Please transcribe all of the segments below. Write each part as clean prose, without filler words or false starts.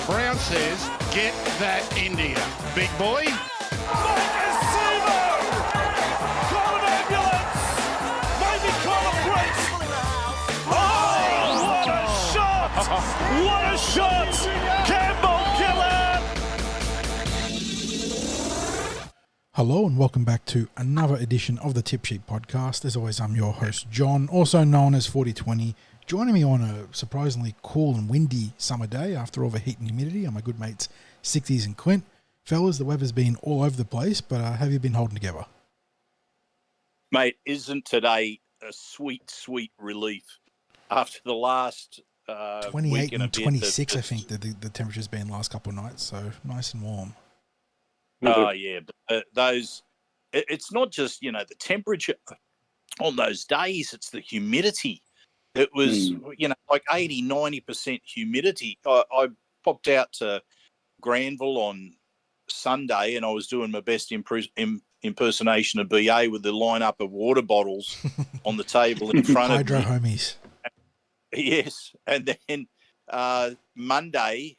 Brown says, get that India. Big boy. Call an ambulance! Maybe call a priest! Oh, what a shot! What a shot! Campbell killer! Hello and welcome back to another edition of the Tip Sheet Podcast. As always, I'm your host, John, also known as Forty20. Joining me on a surprisingly cool and windy summer day after all the heat and humidity are my good mates, Sixties and Clint. Fellas, the weather's been all over the place, but have you been holding together? Mate, isn't today a sweet, sweet relief after the last 28 week and a and bit 26, I think, the temperature's been the last couple of nights, so nice and warm. Oh, yeah. But it's not just, the temperature on those days, it's the humidity. It was, like 80, 90% humidity. I popped out to Granville on Sunday and I was doing my best impersonation of BA with the lineup of water bottles on the table in front of me. Hydro homies. Yes. And then Monday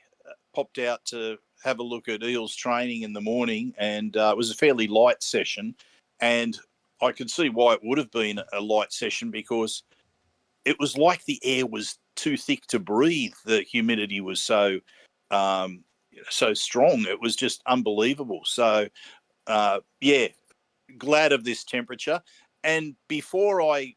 popped out to have a look at Eels training in the morning, and it was a fairly light session. And I could see why it would have been a light session, because it was like the air was too thick to breathe. The humidity was so strong. It was just unbelievable. So, glad of this temperature. And before I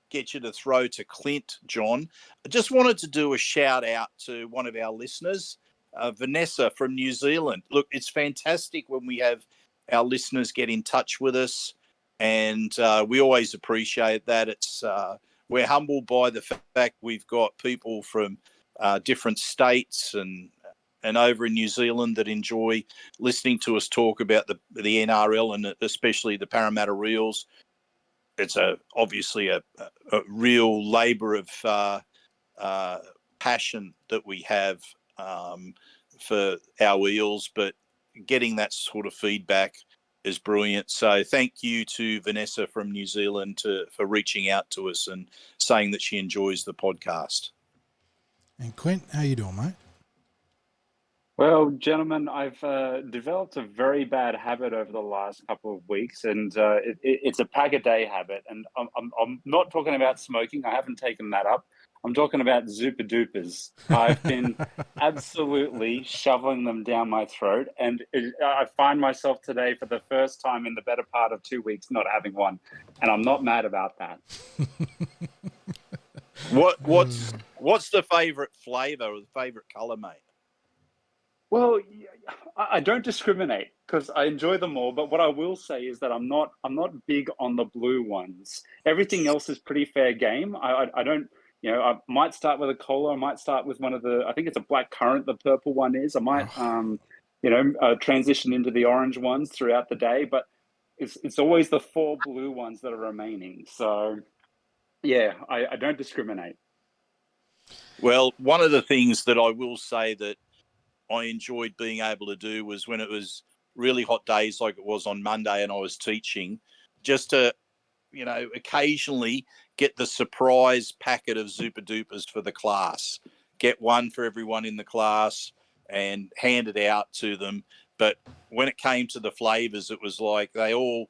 get you to throw to Clint, John, I just wanted to do a shout out to one of our listeners, Vanessa from New Zealand. Look, it's fantastic when we have our listeners get in touch with us, and we always appreciate that. We're humbled by the fact we've got people from different states and over in New Zealand that enjoy listening to us talk about the NRL and especially the Parramatta Eels. It's obviously a real labour of passion that we have for our Eels, but getting that sort of feedback is brilliant. So thank you to Vanessa from New Zealand for reaching out to us and saying that she enjoys the podcast. And Clint, how you doing, mate? Well, gentlemen, I've developed a very bad habit over the last couple of weeks, and it's a pack-a-day habit. And I'm not talking about smoking. I haven't taken that up. I'm talking about Zupa-Dupas. I've been absolutely shoveling them down my throat, and I find myself today for the first time in the better part of 2 weeks not having one, and I'm not mad about that. What's the favourite flavour or the favourite colour, mate? Well, I don't discriminate because I enjoy them all. But what I will say is that I'm not big on the blue ones. Everything else is pretty fair game. I don't, I might start with a cola. I might start with one of I think it's a black currant. The purple one is. I might, transition into the orange ones throughout the day. But it's always the 4 blue ones that are remaining. So, yeah, I don't discriminate. Well, one of the things that I will say that I enjoyed being able to do was when it was really hot days like it was on Monday and I was teaching, just to, occasionally get the surprise packet of Zupa-Dupas for the class. Get one for everyone in the class and hand it out to them. But when it came to the flavours, it was like they'd all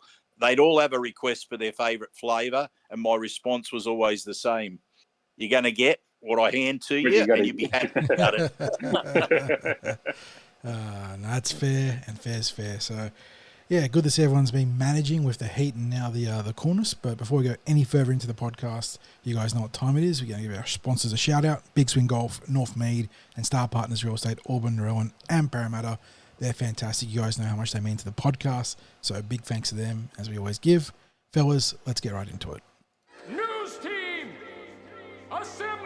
have a request for their favourite flavour, and my response was always the same. You're going to get what I hand to you, and you'd be happy about it. No, that's fair, and fair's fair. So, yeah, good to see everyone's been managing with the heat and now the coolness. But before we go any further into the podcast, you guys know what time it is. We're going to give our sponsors a shout out: Big Swing Golf, North Mead, and Star Partners Real Estate, Auburn, Rowan, and Parramatta. They're fantastic. You guys know how much they mean to the podcast, so big thanks to them, as we always give. Fellas, let's get right into it. News team, assemble!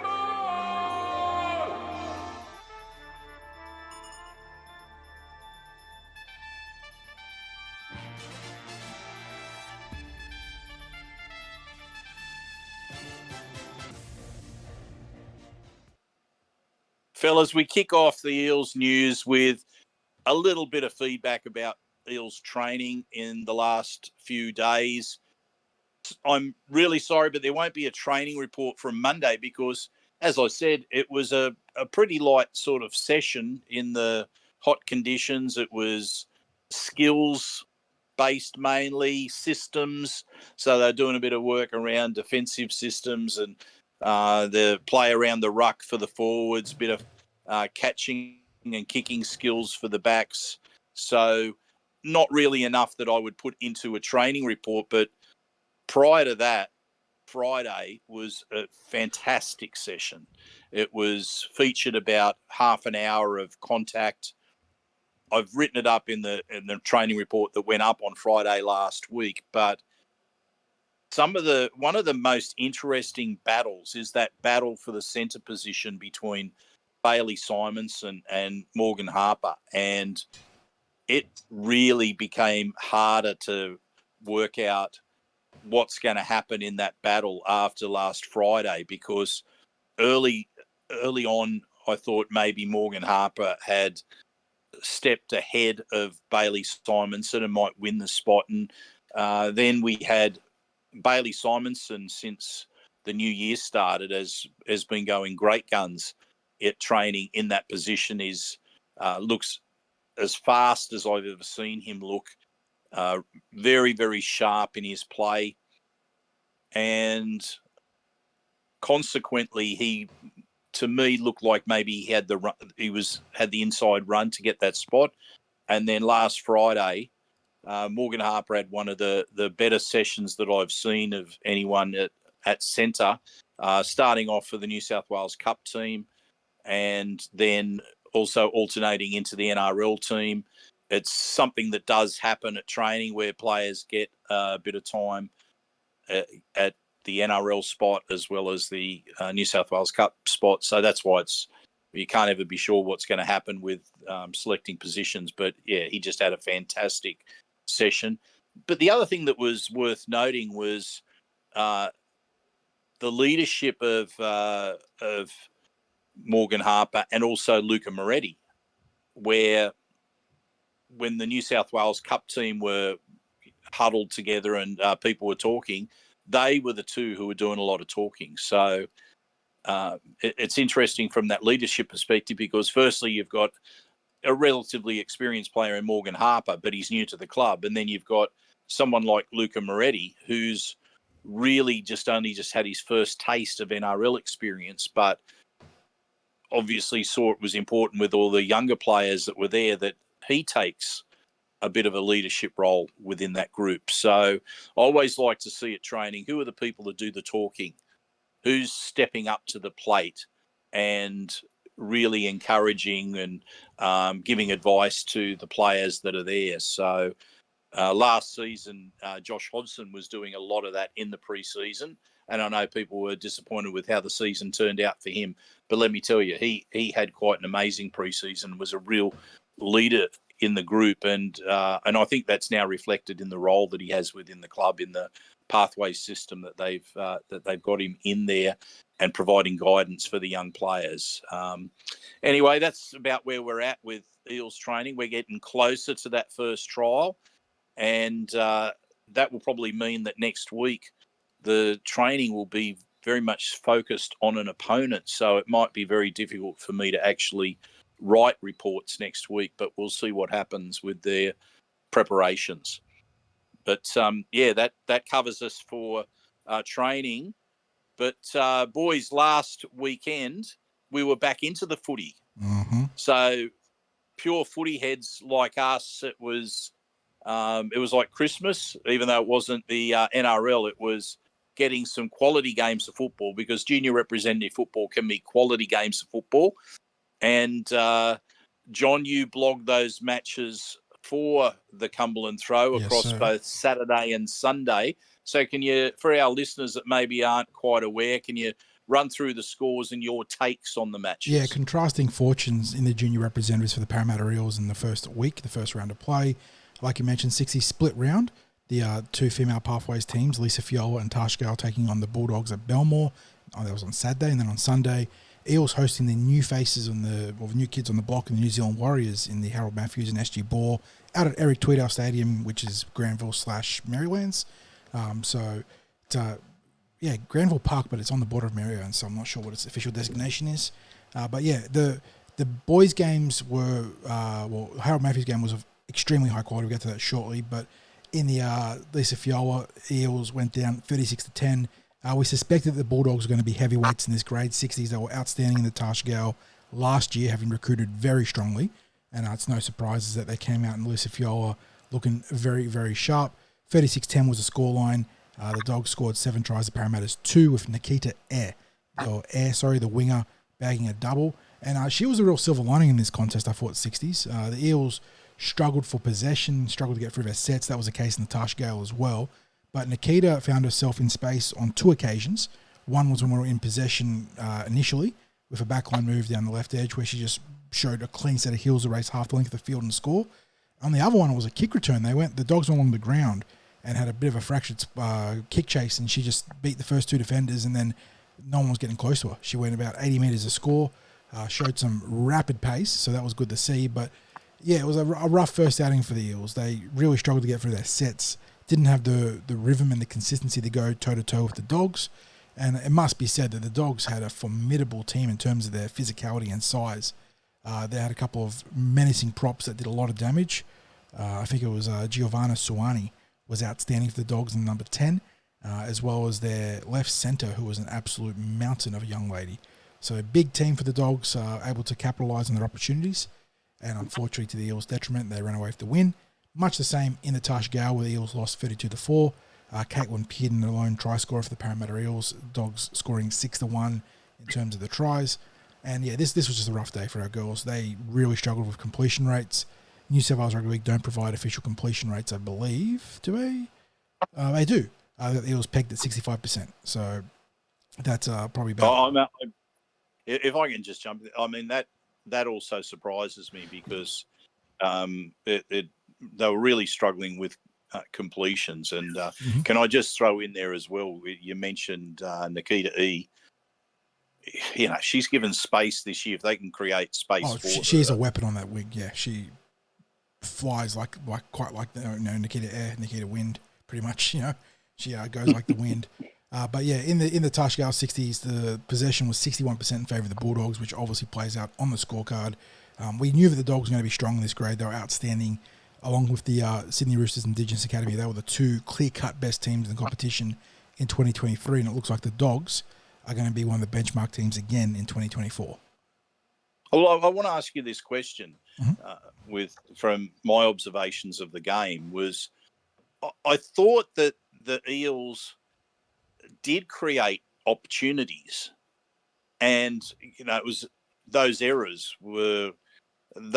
Fellas, we kick off the Eels news with a little bit of feedback about Eels training in the last few days. I'm really sorry, but there won't be a training report from Monday because, as I said, it was a pretty light sort of session in the hot conditions. It was skills based mainly, systems. So they're doing a bit of work around defensive systems and the play around the ruck for the forwards, bit of catching and kicking skills for the backs. So not really enough that I would put into a training report. But prior to that, Friday was a fantastic session. It was featured about half an hour of contact. I've written it up in the training report that went up on Friday last week, but one of the most interesting battles is that battle for the centre position between Bailey Simonsson and Morgan Harper, and it really became harder to work out what's going to happen in that battle after last Friday, because early on I thought maybe Morgan Harper had stepped ahead of Bailey Simonsson and might win the spot. And then we had Bailey Simonsson, since the new year started, has been going great guns at training in that position. Looks as fast as I've ever seen him look. Very, very sharp in his play. And consequently, he, to me, looked like maybe he had had the inside run to get that spot. And then last Friday, Morgan Harper had one of the better sessions that I've seen of anyone at centre, starting off for the New South Wales Cup team and then also alternating into the NRL team. It's something that does happen at training where players get a bit of time at the NRL spot as well as the New South Wales Cup spot. So that's why you can't ever be sure what's going to happen with selecting positions. But yeah, he just had a fantastic session. But the other thing that was worth noting was the leadership of Morgan Harper and also Luca Moretti, where when the New South Wales Cup team were huddled together and people were talking, they were the two who were doing a lot of talking. So it's interesting from that leadership perspective because firstly, you've got a relatively experienced player in Morgan Harper, but he's new to the club. And then you've got someone like Luca Moretti, who's really just had his first taste of NRL experience, but obviously saw it was important with all the younger players that were there that he takes a bit of a leadership role within that group. So I always like to see at training, who are the people that do the talking? Who's stepping up to the plate and really encouraging and giving advice to the players that are there? So last season, Josh Hodgson was doing a lot of that in the preseason. And I know people were disappointed with how the season turned out for him. But let me tell you, he had quite an amazing preseason, was a real leader in the group. And I think that's now reflected in the role that he has within the club in the pathway system that they've got him in there and providing guidance for the young players. Anyway, that's about where we're at with Eels training. We're getting closer to that first trial. And that will probably mean that next week the training will be very much focused on an opponent. So it might be very difficult for me to actually write reports next week, but we'll see what happens with their preparations. But yeah, that covers us for training. But boys, last weekend we were back into the footy. Mm-hmm. So pure footy heads like us, it was like Christmas, even though it wasn't the NRL. It was getting some quality games of football, because junior representative football can be quality games of football. And John, you blogged those matches for the Cumberland Throw across both Saturday and Sunday. So can you, for our listeners that maybe aren't quite aware, can you run through the scores and your takes on the matches? Yeah, contrasting fortunes in the junior representatives for the Parramatta Eels in the first week, the first round of play. Like you mentioned, 60 split round. The two female pathways teams, Lisa Fiola and Tarsha Gale, taking on the Bulldogs at Belmore. That was on Saturday. And then on Sunday, Eels hosting the new faces the new kids on the block in the New Zealand Warriors in the Harold Matthews and SG Ball out at Eric Tweedale Stadium, which is Granville / Marylands. So Granville Park, but it's on the border of Maryland, so I'm not sure what its official designation is. But yeah, the boys' games were Harold Matthews' game was of extremely high quality. We'll get to that shortly. But in the Lisa Fiola, Eels went down 36-10. We suspected that the Bulldogs were going to be heavyweights in this grade. 60s, they were outstanding in the Tarsha Gale last year, having recruited very strongly. And it's no surprises that they came out in Lisa Fiola looking very, very sharp. 36-10 was the scoreline. The Dogs scored 7 tries, the Parramatta's 2, with Nikita the winger, bagging a double. And she was a real silver lining in this contest, I thought, 60s. The Eels struggled for possession, struggled to get through their sets. That was the case in the Tarsha Gale as well. But Nikita found herself in space on 2 occasions. One was when we were in possession initially, with a backline move down the left edge, where she just showed a clean set of heels to race half the length of the field and score. On the other one, it was a kick return. The Dogs went along the ground and had a bit of a fractured kick chase, and she just beat the first 2 defenders, and then no one was getting close to her. She went about 80 metres to score, showed some rapid pace, so that was good to see. But yeah, it was a rough first outing for the Eels. They really struggled to get through their sets, didn't have the rhythm and the consistency to go toe-to-toe with the Dogs. And it must be said that the Dogs had a formidable team in terms of their physicality and size. They had a couple of menacing props that did a lot of damage. I think it was Giovanna Suani was outstanding for the Dogs in number 10, as well as their left centre, who was an absolute mountain of a young lady. So a big team for the Dogs, able to capitalise on their opportunities. And unfortunately, to the Eels' detriment, they ran away with the win. Much the same in the Tarsha Gale, where the Eels lost 32-4. Caitlin Pearden, the lone try scorer for the Parramatta Eels. Dogs scoring 6-1 in terms of the tries. And yeah, this was just a rough day for our girls. They really struggled with completion rates. New South Wales Rugby League don't provide official completion rates, I believe. Do they? They do. The Eels pegged at 65%. So that's probably better. If I can just jump, I mean, that also surprises me, because they were really struggling with completions. And can I just throw in there as well, you mentioned Nikita E. She's given space this year. If they can create space for her. She's a weapon on that wing. Yeah, she flies quite like Nikita Wind, pretty much. She goes like the wind. But yeah, in the Tarsha Gale 60s, the possession was 61% in favour of the Bulldogs, which obviously plays out on the scorecard. We knew that the Dogs were going to be strong in this grade. They were outstanding, along with the Sydney Roosters Indigenous Academy. They were the 2 clear-cut best teams in the competition in 2023, and it looks like the Dogs are going to be one of the benchmark teams again in 2024. Well, I want to ask you this question. From my observations of the game was, I thought that the Eels did create opportunities, and it was those errors they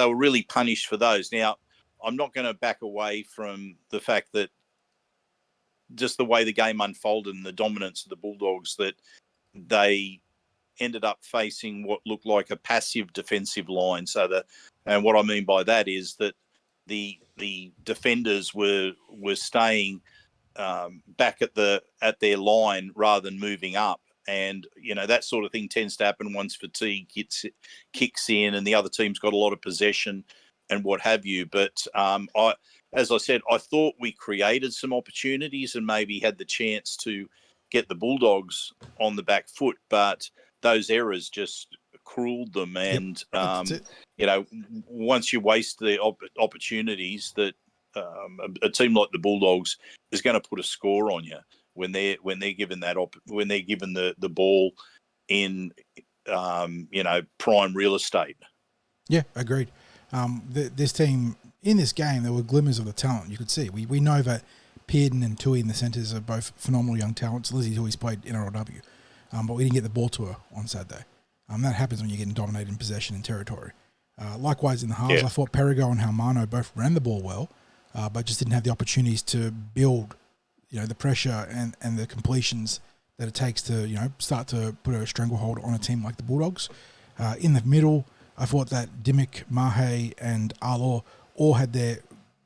were really punished for those. Now, I'm not going to back away from the fact that just the way the game unfolded and the dominance of the Bulldogs, that they ended up facing what looked like a passive defensive line. And what I mean by that is that the defenders were staying back at their line rather than moving up. And, that sort of thing tends to happen once fatigue kicks in and the other team's got a lot of possession and what have you. But as I said, I thought we created some opportunities and maybe had the chance to get the Bulldogs on the back foot, but those errors just cruelled them. And, once you waste the opportunities, that a team like the Bulldogs is going to put a score on you when they're given the ball in prime real estate. Yeah, agreed. This team in this game, there were glimmers of the talent you could see. We know that Pearden and Tui in the centres are both phenomenal young talents. Lizzie Tui's played NRLW, but we didn't get the ball to her on Saturday. That happens when you're getting dominated in possession and territory. Likewise in the halves, I thought Perigo and Manu both ran the ball well, but just didn't have the opportunities to build, the pressure and the completions that it takes to, start to put a stranglehold on a team like the Bulldogs. In the middle, I thought that Dimmick, Mahe, and Arlo all had their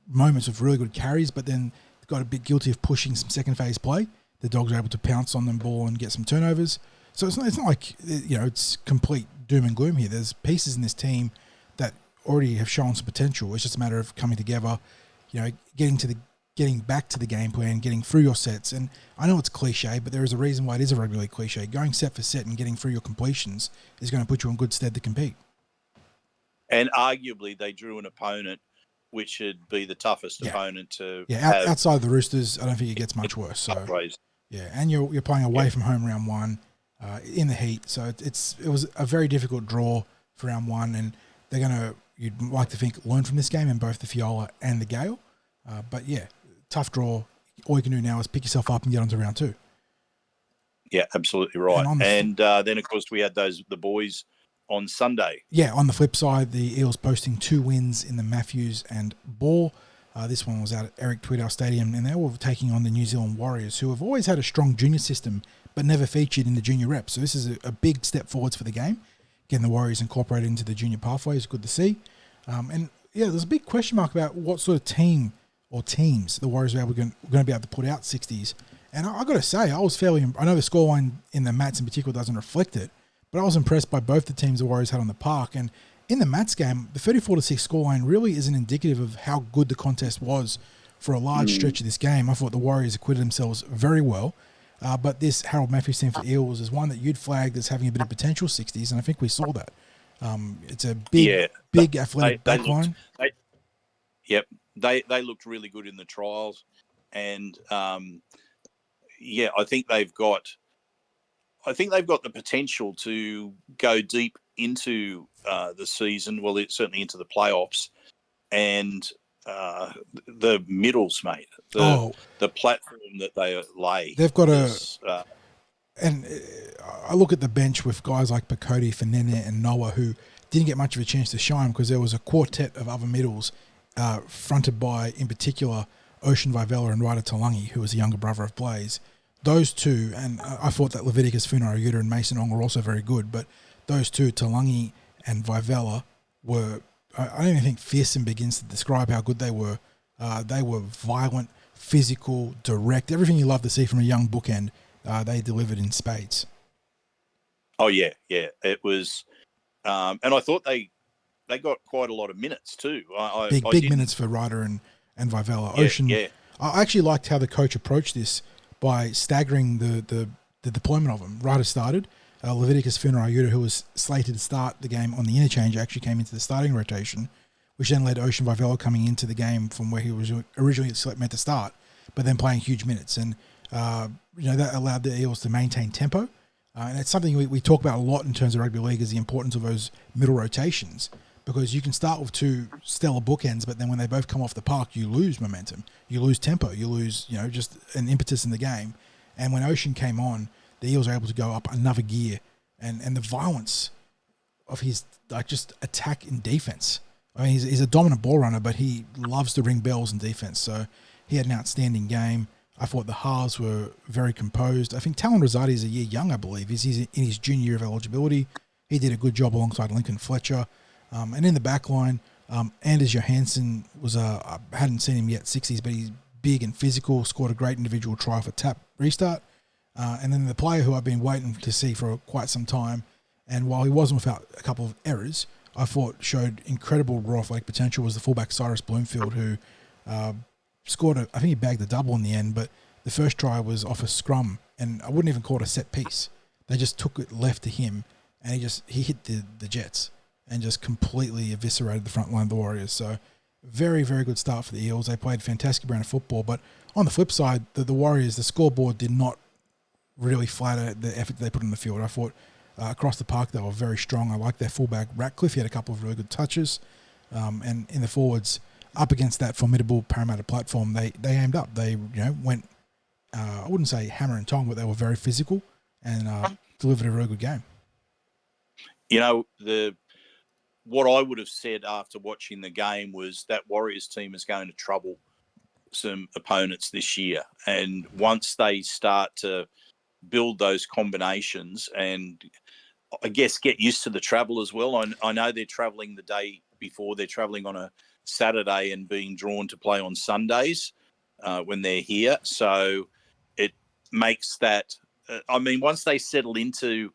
moments of really good carries, but then got a bit guilty of pushing some second phase play. The Dogs were able to pounce on them ball and get some turnovers. So it's not like, it's complete doom and gloom here. There's pieces in this team that already have shown some potential. It's just a matter of coming together, getting to the getting back to the game plan, getting through your sets. And I know it's cliche, but there is a reason why it is a rugby league cliche. Going set for set and getting through your completions is going to put you in good stead to compete. And arguably, they drew an opponent which would be the toughest opponent to have. Outside the Roosters, I don't think it gets much worse. So yeah, and you're playing away from home round one in the heat, so it was a very difficult draw for round one, and they're gonna, you'd like to think, learn from this game in both the Fiola and the Gale. But yeah, tough draw. All you can do now is pick yourself up and get on to round two. Yeah, absolutely right. And then, of course, we had the boys on Sunday. Yeah, on the flip side, the Eels posting 2 wins in the Matthews and Ball. This one was out at Eric Tweedale Stadium, and they were taking on the New Zealand Warriors, who have always had a strong junior system, but never featured in the junior reps. So this is a big step forwards for the game. Getting the Warriors incorporated into the junior pathway is good to see. And yeah, there's a big question mark about what sort of team or teams the Warriors are going to be able to put out 60s. And I got to say, I was fairly, I know the scoreline in the Mats in particular doesn't reflect it, but I was impressed by both the teams the Warriors had on the park. And in the Mats game, the 34-6 scoreline really isn't indicative of how good the contest was for a large stretch of this game. I thought the Warriors acquitted themselves very well. But this Harold Matthews team for the Eels is one that you'd flagged as having a bit of potential 60s, and I think we saw that. It's a big athletic backline. They looked really good in the trials. And, I think they've got the potential to go deep into the season. Well, it's certainly into the playoffs, and the middles, mate. The platform that they lay. They've got and I look at the bench with guys like Pakoti, Fanene, and Noah, who didn't get much of a chance to shine because there was a quartet of other middles fronted by, in particular, Ocean Vivella and Ryder Talangi, who was the younger brother of Blaze. Those two, and I thought that Leviticus Funarayuta and Mason Ong were also very good, but those two, Talangi and Vivella, were, I don't even think fearsome begins to describe how good they were. They were violent, physical, direct, everything you love to see from a young bookend, they delivered in spades. Oh, yeah. It was, and I thought they got quite a lot of minutes too. Big minutes for Ryder and Vivella. Ocean. Yeah. I actually liked how the coach approached this by staggering the deployment of them. Ryder started. Leviticus Funarayuta, who was slated to start the game on the interchange, actually came into the starting rotation, which then led Ocean Vivella coming into the game from where he was originally meant to start, but then playing huge minutes. And, that allowed the Eels to maintain tempo. And it's something we talk about a lot in terms of rugby league, is the importance of those middle rotations, because you can start with two stellar bookends, but then when they both come off the park, you lose momentum, you lose tempo, you lose, just an impetus in the game. And when Ocean came on, the Eels were able to go up another gear, and the violence of his just attack in defense. I mean, he's a dominant ball runner, but he loves to ring bells in defense. So he had an outstanding game. I thought the halves were very composed. I think Talon Rosati is a year young, I believe. He's in his junior year of eligibility. He did a good job alongside Lincoln Fletcher. And in the back line, Anders Johansson was I hadn't seen him yet 60s, but he's big and physical, scored a great individual try for tap restart. And then the player who I've been waiting to see for quite some time, and while he wasn't without a couple of errors, I thought showed incredible raw athletic potential, was the fullback Cyrus Bloomfield, who scored I think he bagged the double in the end, but the first try was off a scrum, and I wouldn't even call it a set piece. They just took it left to him, and he hit the Jets and just completely eviscerated the front line of the Warriors. So very, very good start for the Eels. They played fantastic brand of football, but on the flip side, the Warriors, the scoreboard did not really flatter the effort they put in the field. I thought across the park they were very strong. I liked their fullback Ratcliffe. He had a couple of really good touches. And in the forwards, up against that formidable Parramatta platform, they aimed up. They went, I wouldn't say hammer and tong, but they were very physical and delivered a really good game. What I would have said after watching the game was that Warriors team is going to trouble some opponents this year. And once they start to build those combinations and I guess get used to the travel as well. I know they're travelling the day before. They're travelling on a Saturday and being drawn to play on Sundays when they're here. So it makes that, once they settle into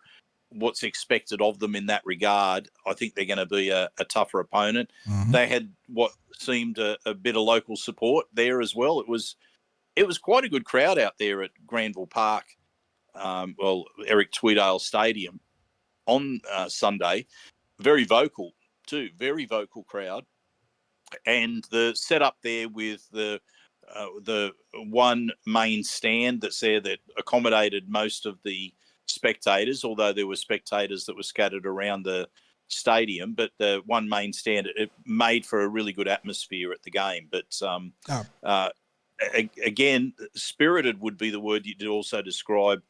what's expected of them in that regard, I think they're going to be a tougher opponent. Mhm. They had what seemed a bit of local support there as well. It was quite a good crowd out there at Granville Park, Eric Tweedale Stadium on Sunday. Very vocal too, very vocal crowd. And the setup there with the one main stand that's there that accommodated most of the spectators, although there were spectators that were scattered around the stadium, but the one main stand, it made for a really good atmosphere at the game. But again, spirited would be the word you'd also describe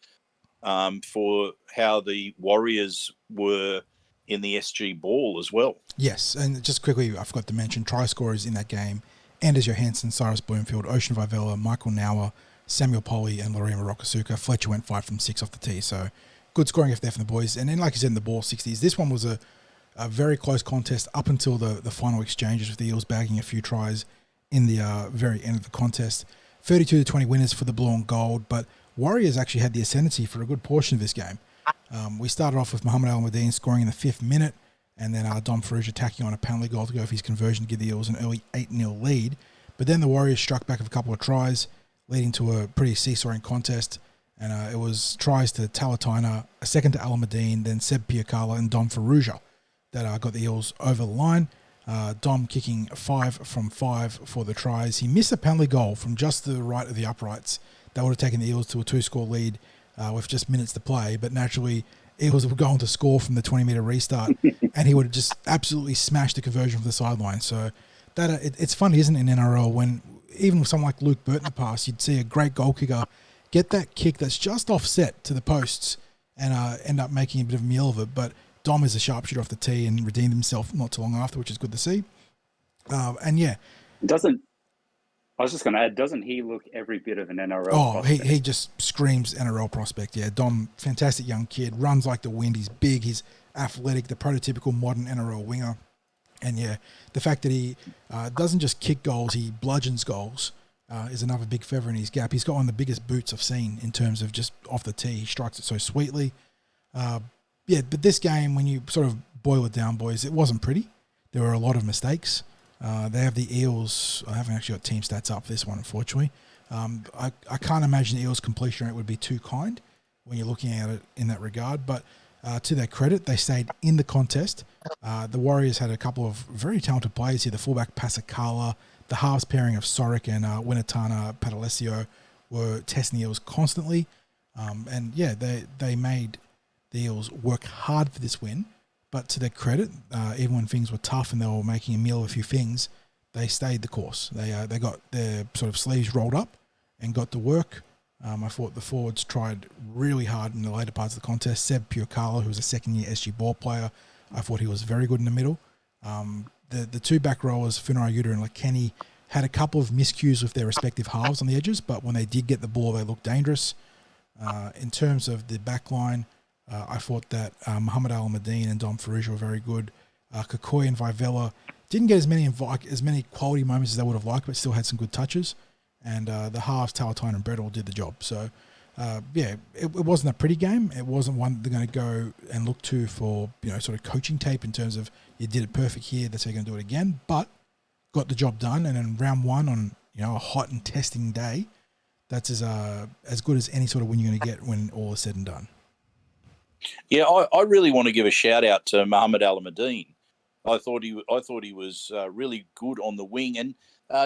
for how the Warriors were in the SG Ball as well. Yes, and just quickly, I forgot to mention try scorers in that game: Anders Johansson, Cyrus Bloomfield, Ocean Vivella, Michael Nauer, Samuel Polly, and Lorima Rokasuka. Fletcher went 5 from 6 off the tee, so good scoring effort there from the boys. And then, like you said, in the ball 60s, this one was a very close contest up until the final exchanges, with the Eels bagging a few tries in the very end of the contest. 32-20 winners for the blue and gold, but Warriors actually had the ascendancy for a good portion of this game. We started off with Muhammad Al-Madeen scoring in the 5th minute, and then Dom Farouja tacking on a penalty goal to go for his conversion to give the Eels an early 8-0 lead. But then the Warriors struck back with a couple of tries, leading to a pretty seesawing contest. And it was tries to Talatina, a second to Al-Madeen, then Seb Piakala and Dom Farouja that got the Eels over the line. Dom kicking 5 from 5 for the tries. He missed a penalty goal from just to the right of the uprights. That would have taken the Eels to a 2-score lead with just minutes to play. But naturally, Eels were going to score from the 20-metre restart, and he would have just absolutely smashed the conversion from the sideline. So that it's funny, isn't it, in NRL, when even with someone like Luke Burt in the past, you'd see a great goal kicker get that kick that's just offset to the posts and end up making a bit of a meal of it. But Dom is a sharpshooter off the tee and redeemed himself not too long after, which is good to see. And yeah. I was just going to add, doesn't he look every bit of an NRL prospect? He just screams NRL prospect, yeah. Dom, fantastic young kid, runs like the wind, he's big, he's athletic, the prototypical modern NRL winger. And yeah, the fact that he doesn't just kick goals, he bludgeons goals is another big feather in his cap. He's got one of the biggest boots I've seen in terms of just off the tee. He strikes it so sweetly. But this game, when you sort of boil it down, boys, it wasn't pretty. There were a lot of mistakes. They have the Eels. I haven't actually got team stats up for this one, unfortunately. I can't imagine the Eels' completion rate would be too kind when you're looking at it in that regard. But to their credit, they stayed in the contest. The Warriors had a couple of very talented players here. The fullback Pasakala, the halves pairing of Soric and Winatana Padalesio were testing the Eels constantly. They made the Eels work hard for this win. But to their credit, even when things were tough and they were making a meal of a few things, they stayed the course. They got their sort of sleeves rolled up and got to work. I thought the forwards tried really hard in the later parts of the contest. Seb Piakala, who was a second-year SG ball player, I thought he was very good in the middle. The two back rowers, Funayuta and Lekeni, had a couple of miscues with their respective halves on the edges, but when they did get the ball, they looked dangerous. In terms of the back line, I thought that Muhammad Al-Madeen and Dom Farouja were very good. Kakoi and Vivella didn't get as many quality moments as they would have liked, but still had some good touches. And the halves, Talatine and Brettle, did the job. So, it wasn't a pretty game. It wasn't one they're going to go and look to for, sort of coaching tape in terms of you did it perfect here, that's how you're going to do it again. But got the job done. And in round one on, a hot and testing day, that's as good as any sort of win you're going to get when all is said and done. Yeah, I really want to give a shout out to Muhammad Al-Madeen. I thought he was really good on the wing. And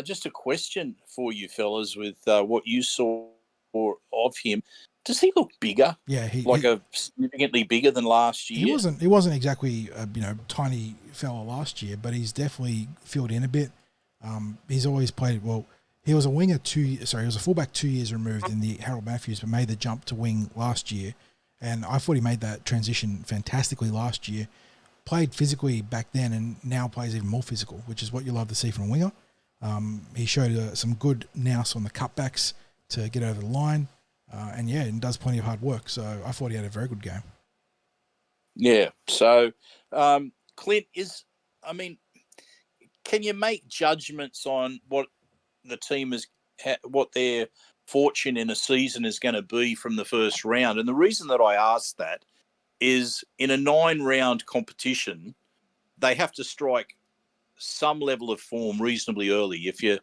just a question for you fellas with what you saw of him. Does he look bigger? Yeah, significantly bigger than last year. He wasn't exactly tiny fella last year, but he's definitely filled in a bit. He's always played well. He was a winger he was a fullback 2 years removed in the Harold Matthews, but made the jump to wing last year. And I thought he made that transition fantastically last year. Played physically back then and now plays even more physical, which is what you love to see from a winger. He showed some good nous on the cutbacks to get over the line. And does plenty of hard work. So I thought he had a very good game. Yeah. So, Clint, can you make judgments on what the team what their fortune in a season is going to be from the first round? And the reason that I asked that is in a 9-round competition, they have to strike some level of form reasonably early. If you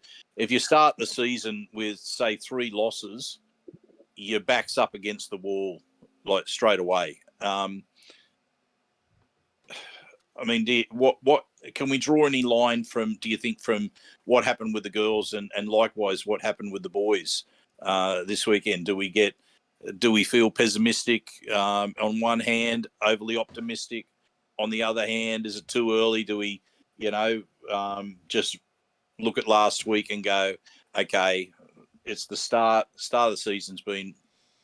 start the season with, say, 3 losses, your back's up against the wall like straight away. I mean, what can we draw any line from? Do you think from what happened with the girls and likewise what happened with the boys this weekend? Do we feel pessimistic on one hand, overly optimistic on the other hand? Is it too early? Do we, just look at last week and go, okay, it's the start of the season's been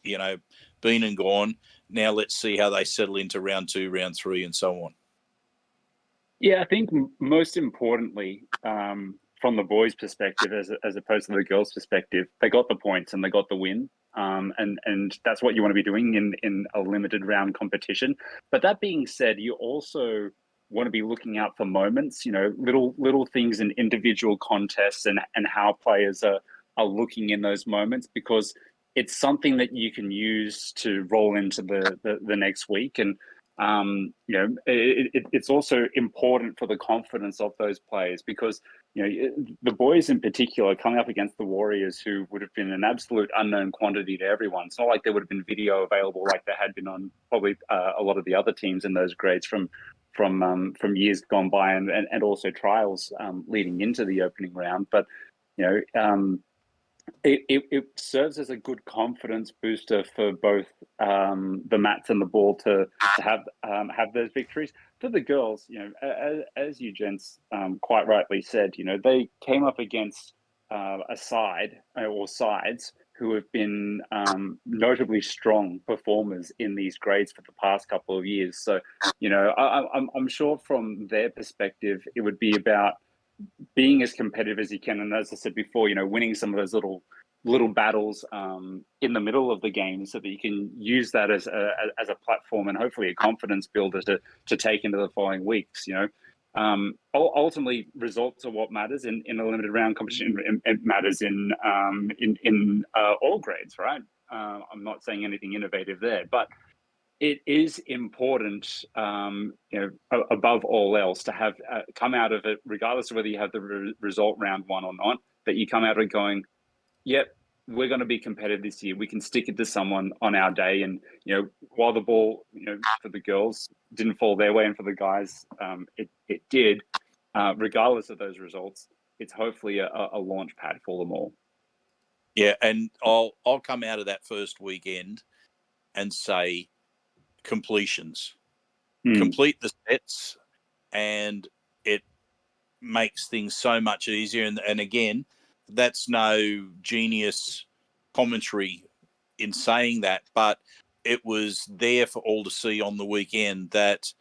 and gone. Now let's see how they settle into round 2, round 3, and so on. Yeah, I think most importantly, from the boys' perspective, as opposed to the girls' perspective, they got the points and they got the win, and that's what you want to be doing in a limited round competition. But that being said, you also want to be looking out for moments, little things in individual contests and how players are looking in those moments, because it's something that you can use to roll into the next week. And it's also important for the confidence of those players, because the boys in particular coming up against the Warriors, who would have been an absolute unknown quantity to everyone. It's not like there would have been video available like there had been on probably a lot of the other teams in those grades from years gone by, and also trials leading into the opening round. But it serves as a good confidence booster for both the mats and the ball to have those victories. For the girls, as you gents quite rightly said, they came up against a side or sides who have been notably strong performers in these grades for the past couple of years. So, I'm sure from their perspective, it would be about being as competitive as you can, and as I said before, winning some of those little battles in the middle of the game, so that you can use that as a platform and hopefully a confidence builder to take into the following weeks. Ultimately, results are what matters in a limited round competition. It matters in all grades, right? I'm not saying anything innovative there, but it is important, above all else, to have come out of it, regardless of whether you have the result round 1 or not, that you come out of it going, yep, we're going to be competitive this year. We can stick it to someone on our day. And, while the ball, for the girls didn't fall their way and for the guys, it did, regardless of those results, it's hopefully a launch pad for them all. Yeah, and I'll come out of that first weekend and say completions. Complete the sets, and it makes things so much easier. And again, that's no genius commentary in saying that, but it was there for all to see on the weekend that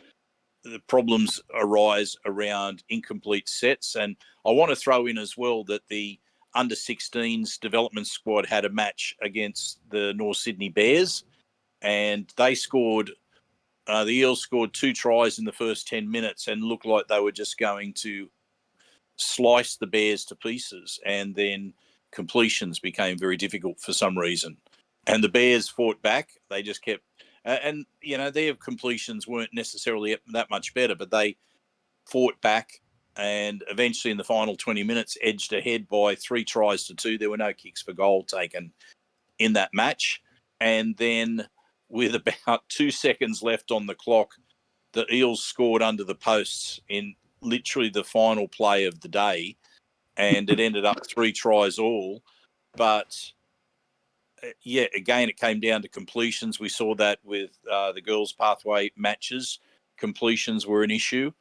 the problems arise around incomplete sets. And I want to throw in as well that the under-16s development squad had a match against the North Sydney Bears, and they scored the Eels scored 2 tries in the first 10 minutes and looked like they were just going to slice the Bears to pieces, and then completions became very difficult for some reason. And the Bears fought back. They just kept, and their completions weren't necessarily that much better, but they fought back, and eventually in the final 20 minutes edged ahead by 3 tries to 2. There were no kicks for goal taken in that match. And then with about 2 seconds left on the clock, the Eels scored under the posts in literally the final play of the day, and it ended up 3 tries all. But again, it came down to completions. We saw that with the girls' pathway matches. Completions were an issue.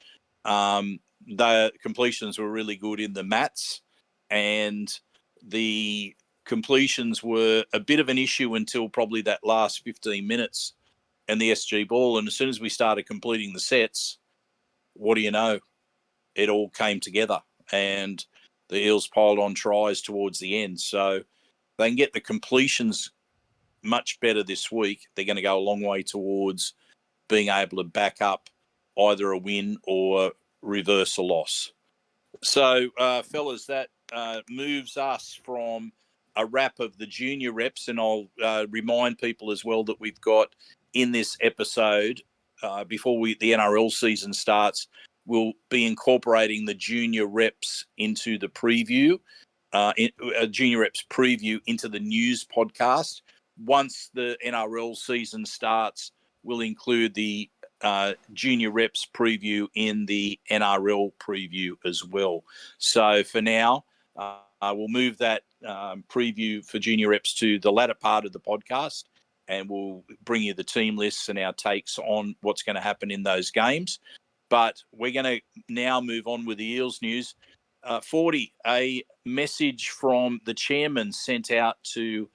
The completions were really good in the mats, and the completions were a bit of an issue until probably that last 15 minutes and the SG ball. And as soon as we started completing the sets, what do you know? It all came together, and the Eels piled on tries towards the end. So they can get the completions much better this week. They're going to go a long way towards being able to back up either a win or reverse a loss. So, fellas, that moves us from a wrap of the junior reps, and I'll remind people as well that we've got in this episode before the NRL season starts, we'll be incorporating the junior reps into the preview, junior reps preview into the news podcast. Once the NRL season starts, we'll include the junior reps preview in the NRL preview as well. So for now, we'll move that preview for junior reps to the latter part of the podcast, and we'll bring you the team lists and our takes on what's going to happen in those games. But we're going to now move on with the Eels news. 40, a message from the chairman sent out to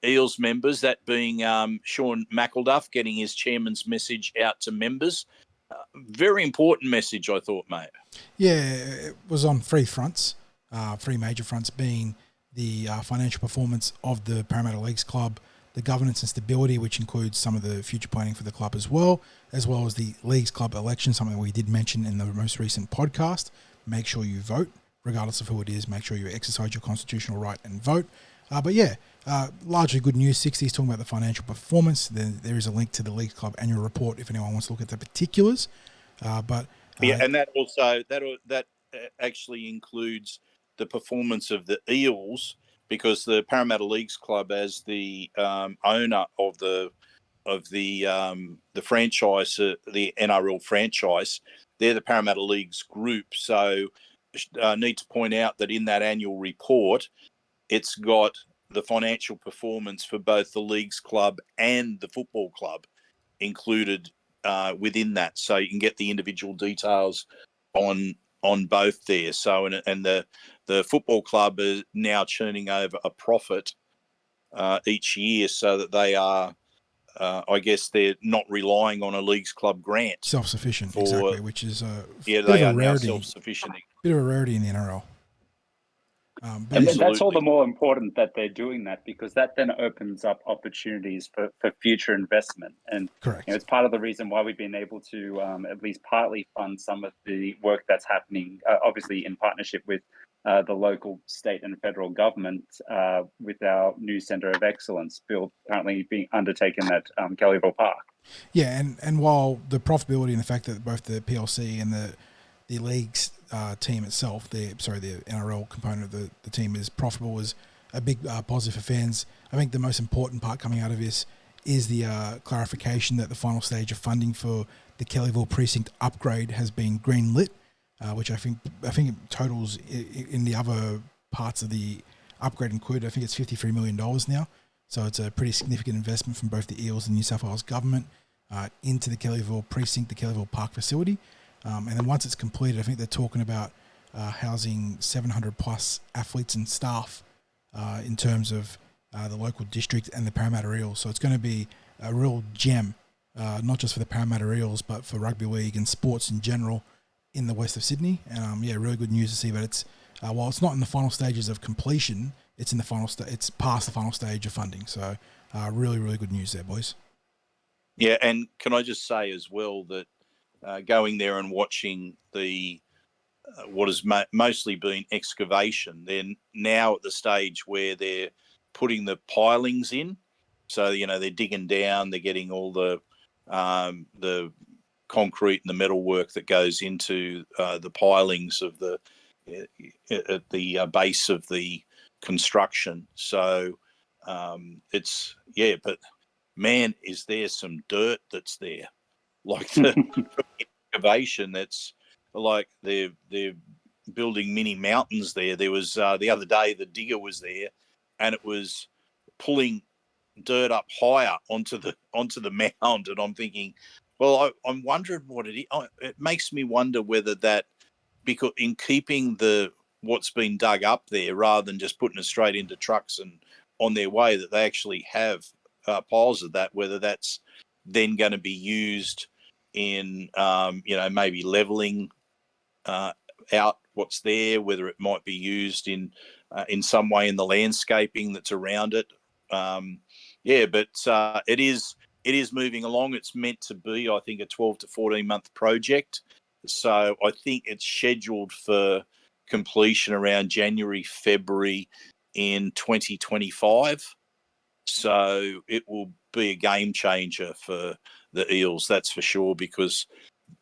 Eels members, that being Sean McElduff, getting his chairman's message out to members. Very important message, I thought, mate. Yeah, it was on three fronts, three major fronts, being the financial performance of the Parramatta Leagues Club, the governance and stability, which includes some of the future planning for the club as well as the Leagues Club election, something we did mention in the most recent podcast. Make sure you vote, regardless of who it is. Make sure you exercise your constitutional right and vote. Largely good news. Sixties talking about the financial performance. There is a link to the Leagues Club annual report if anyone wants to look at the particulars. And that also that actually includes the performance of the Eels, because the Parramatta Leagues Club, as the owner of the franchise, the NRL franchise, they're the Parramatta Leagues group. So need to point out that in that annual report, it's got the financial performance for both the Leagues Club and the football club included within that. So you can get the individual details on both there. So and the football club is now churning over a profit each year, so that they are, I guess, they're not relying on a Leagues Club grant. Self-sufficient, exactly, which is a they bit of are a now rarity. Self-sufficient. Bit of a rarity in the NRL. And that's all the more important that they're doing that, because that then opens up opportunities for future investment. And correct. It's part of the reason why we've been able to at least partly fund some of the work that's happening, obviously in partnership with the local, state and federal government, with our new Centre of Excellence build currently being undertaken at Kellyville Park. Yeah, and while the profitability and the fact that both the PLC and the league's team itself, the NRL component of the team is profitable, is a big positive for fans. I think the most important part coming out of this is the clarification that the final stage of funding for the Kellyville precinct upgrade has been greenlit, which I think it totals in the other parts of the upgrade included. I think it's $53 million now. So it's a pretty significant investment from both the Eels and New South Wales government into the Kellyville precinct, the Kellyville Park facility. And then once it's completed, I think they're talking about housing 700 plus athletes and staff in terms of the local district and the Parramatta Eels. So it's going to be a real gem, not just for the Parramatta Eels, but for rugby league and sports in general in the west of Sydney. And really good news to see that it's while it's not in the final stages of completion, it's in the it's past the final stage of funding. So really, really good news there, boys. Yeah, and can I just say as well that going there and watching the what has mostly been excavation, they're now at the stage where they're putting the pilings in. So they're digging down, they're getting all the concrete and the metal work that goes into the pilings of at the base of the construction. So but man, is there some dirt that's there, like the excavation. That's like they're building mini mountains there. There was the other day the digger was there, and it was pulling dirt up higher onto the mound, and I'm thinking, well, I'm wondering what it is. It makes me wonder whether that, because in keeping what's been dug up there, rather than just putting it straight into trucks and on their way, that they actually have piles of that, whether that's then going to be used in maybe leveling out what's there, whether it might be used in some way in the landscaping that's around it. But it is moving along. It's meant to be, I think, a 12 to 14 month project. So I think it's scheduled for completion around January, February in 2025. So it will be a game changer for the Eels, that's for sure, because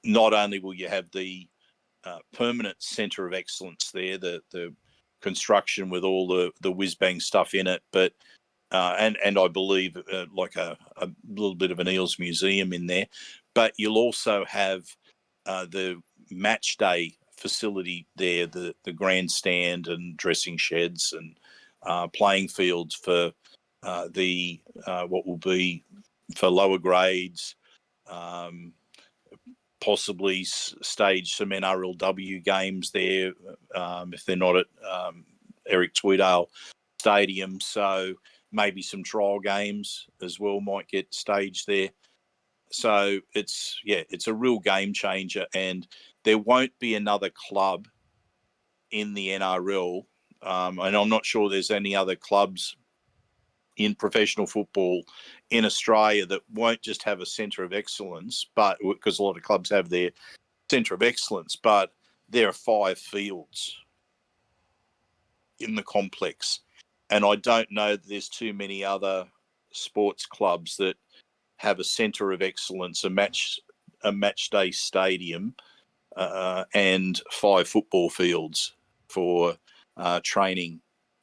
not only will you have the permanent centre of excellence there, the construction with all the whiz-bang stuff in it, but and I believe like a little bit of an Eels museum in there, but you'll also have the match day facility there, the grandstand and dressing sheds and playing fields for the what will be for lower grades, possibly stage some NRLW games there if they're not at Eric Tweedale Stadium. So maybe some trial games as well might get staged there. So it's a real game changer, and there won't be another club in the NRL, and I'm not sure there's any other clubs in professional football in Australia that won't just have a centre of excellence, but because a lot of clubs have their centre of excellence, but there are 5 fields in the complex. And I don't know that there's too many other sports clubs that have a centre of excellence, a match day stadium, and 5 football fields for training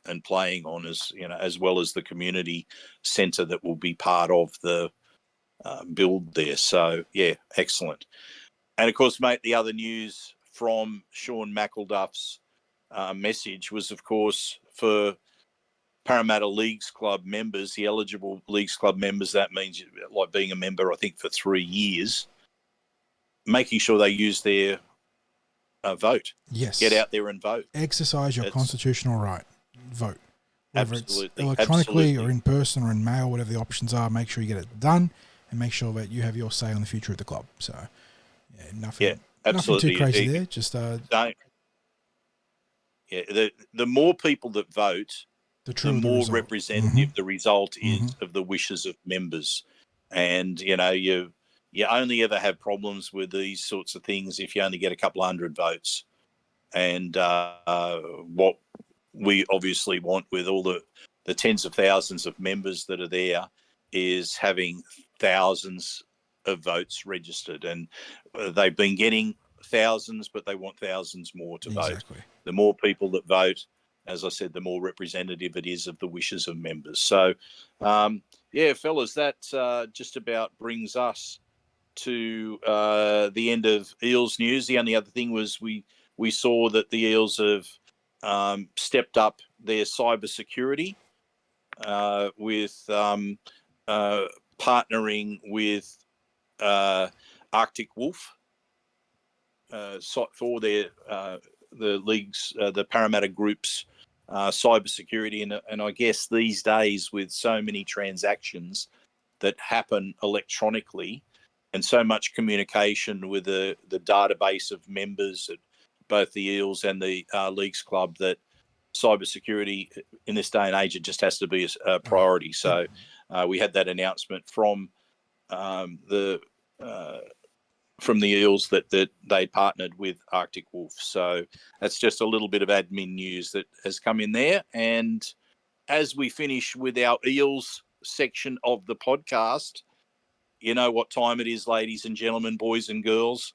and playing on, as well as the community centre that will be part of the build there. So yeah, excellent. And of course, mate, the other news from Sean McElduff's message was, of course, for Parramatta Leagues Club members, the eligible Leagues Club members, that means like being a member, I think, for 3 years, making sure they use their vote. Yes. Get out there and vote. Exercise your constitutional right. Vote. Whether Absolutely. it's electronically Absolutely. or in person or in mail, whatever the options are, make sure you get it done and make sure that you have your say on the future of the club. So, yeah, nothing too crazy there. Just don't. Yeah, the more people that vote, the more representative the result is of the wishes of members. And, you only ever have problems with these sorts of things if you only get a couple of hundred votes. And what we obviously want with all the tens of thousands of members that are there is having thousands of votes registered. And they've been getting thousands, but they want thousands more to vote. The more people that vote, as I said, the more representative it is of the wishes of members. So, fellas, that just about brings us to the end of Eels news. The only other thing was we saw that the Eels have stepped up their cybersecurity with partnering with Arctic Wolf for their the league's the Parramatta Group's cybersecurity, and I guess these days with so many transactions that happen electronically and so much communication with the database of members at both the Eels and the Leagues Club, that cybersecurity in this day and age, it just has to be a priority. So we had that announcement from the Eels that they partnered with Arctic Wolf. So that's just a little bit of admin news that has come in there. And as we finish with our Eels section of the podcast, you know what time it is, ladies and gentlemen, boys and girls.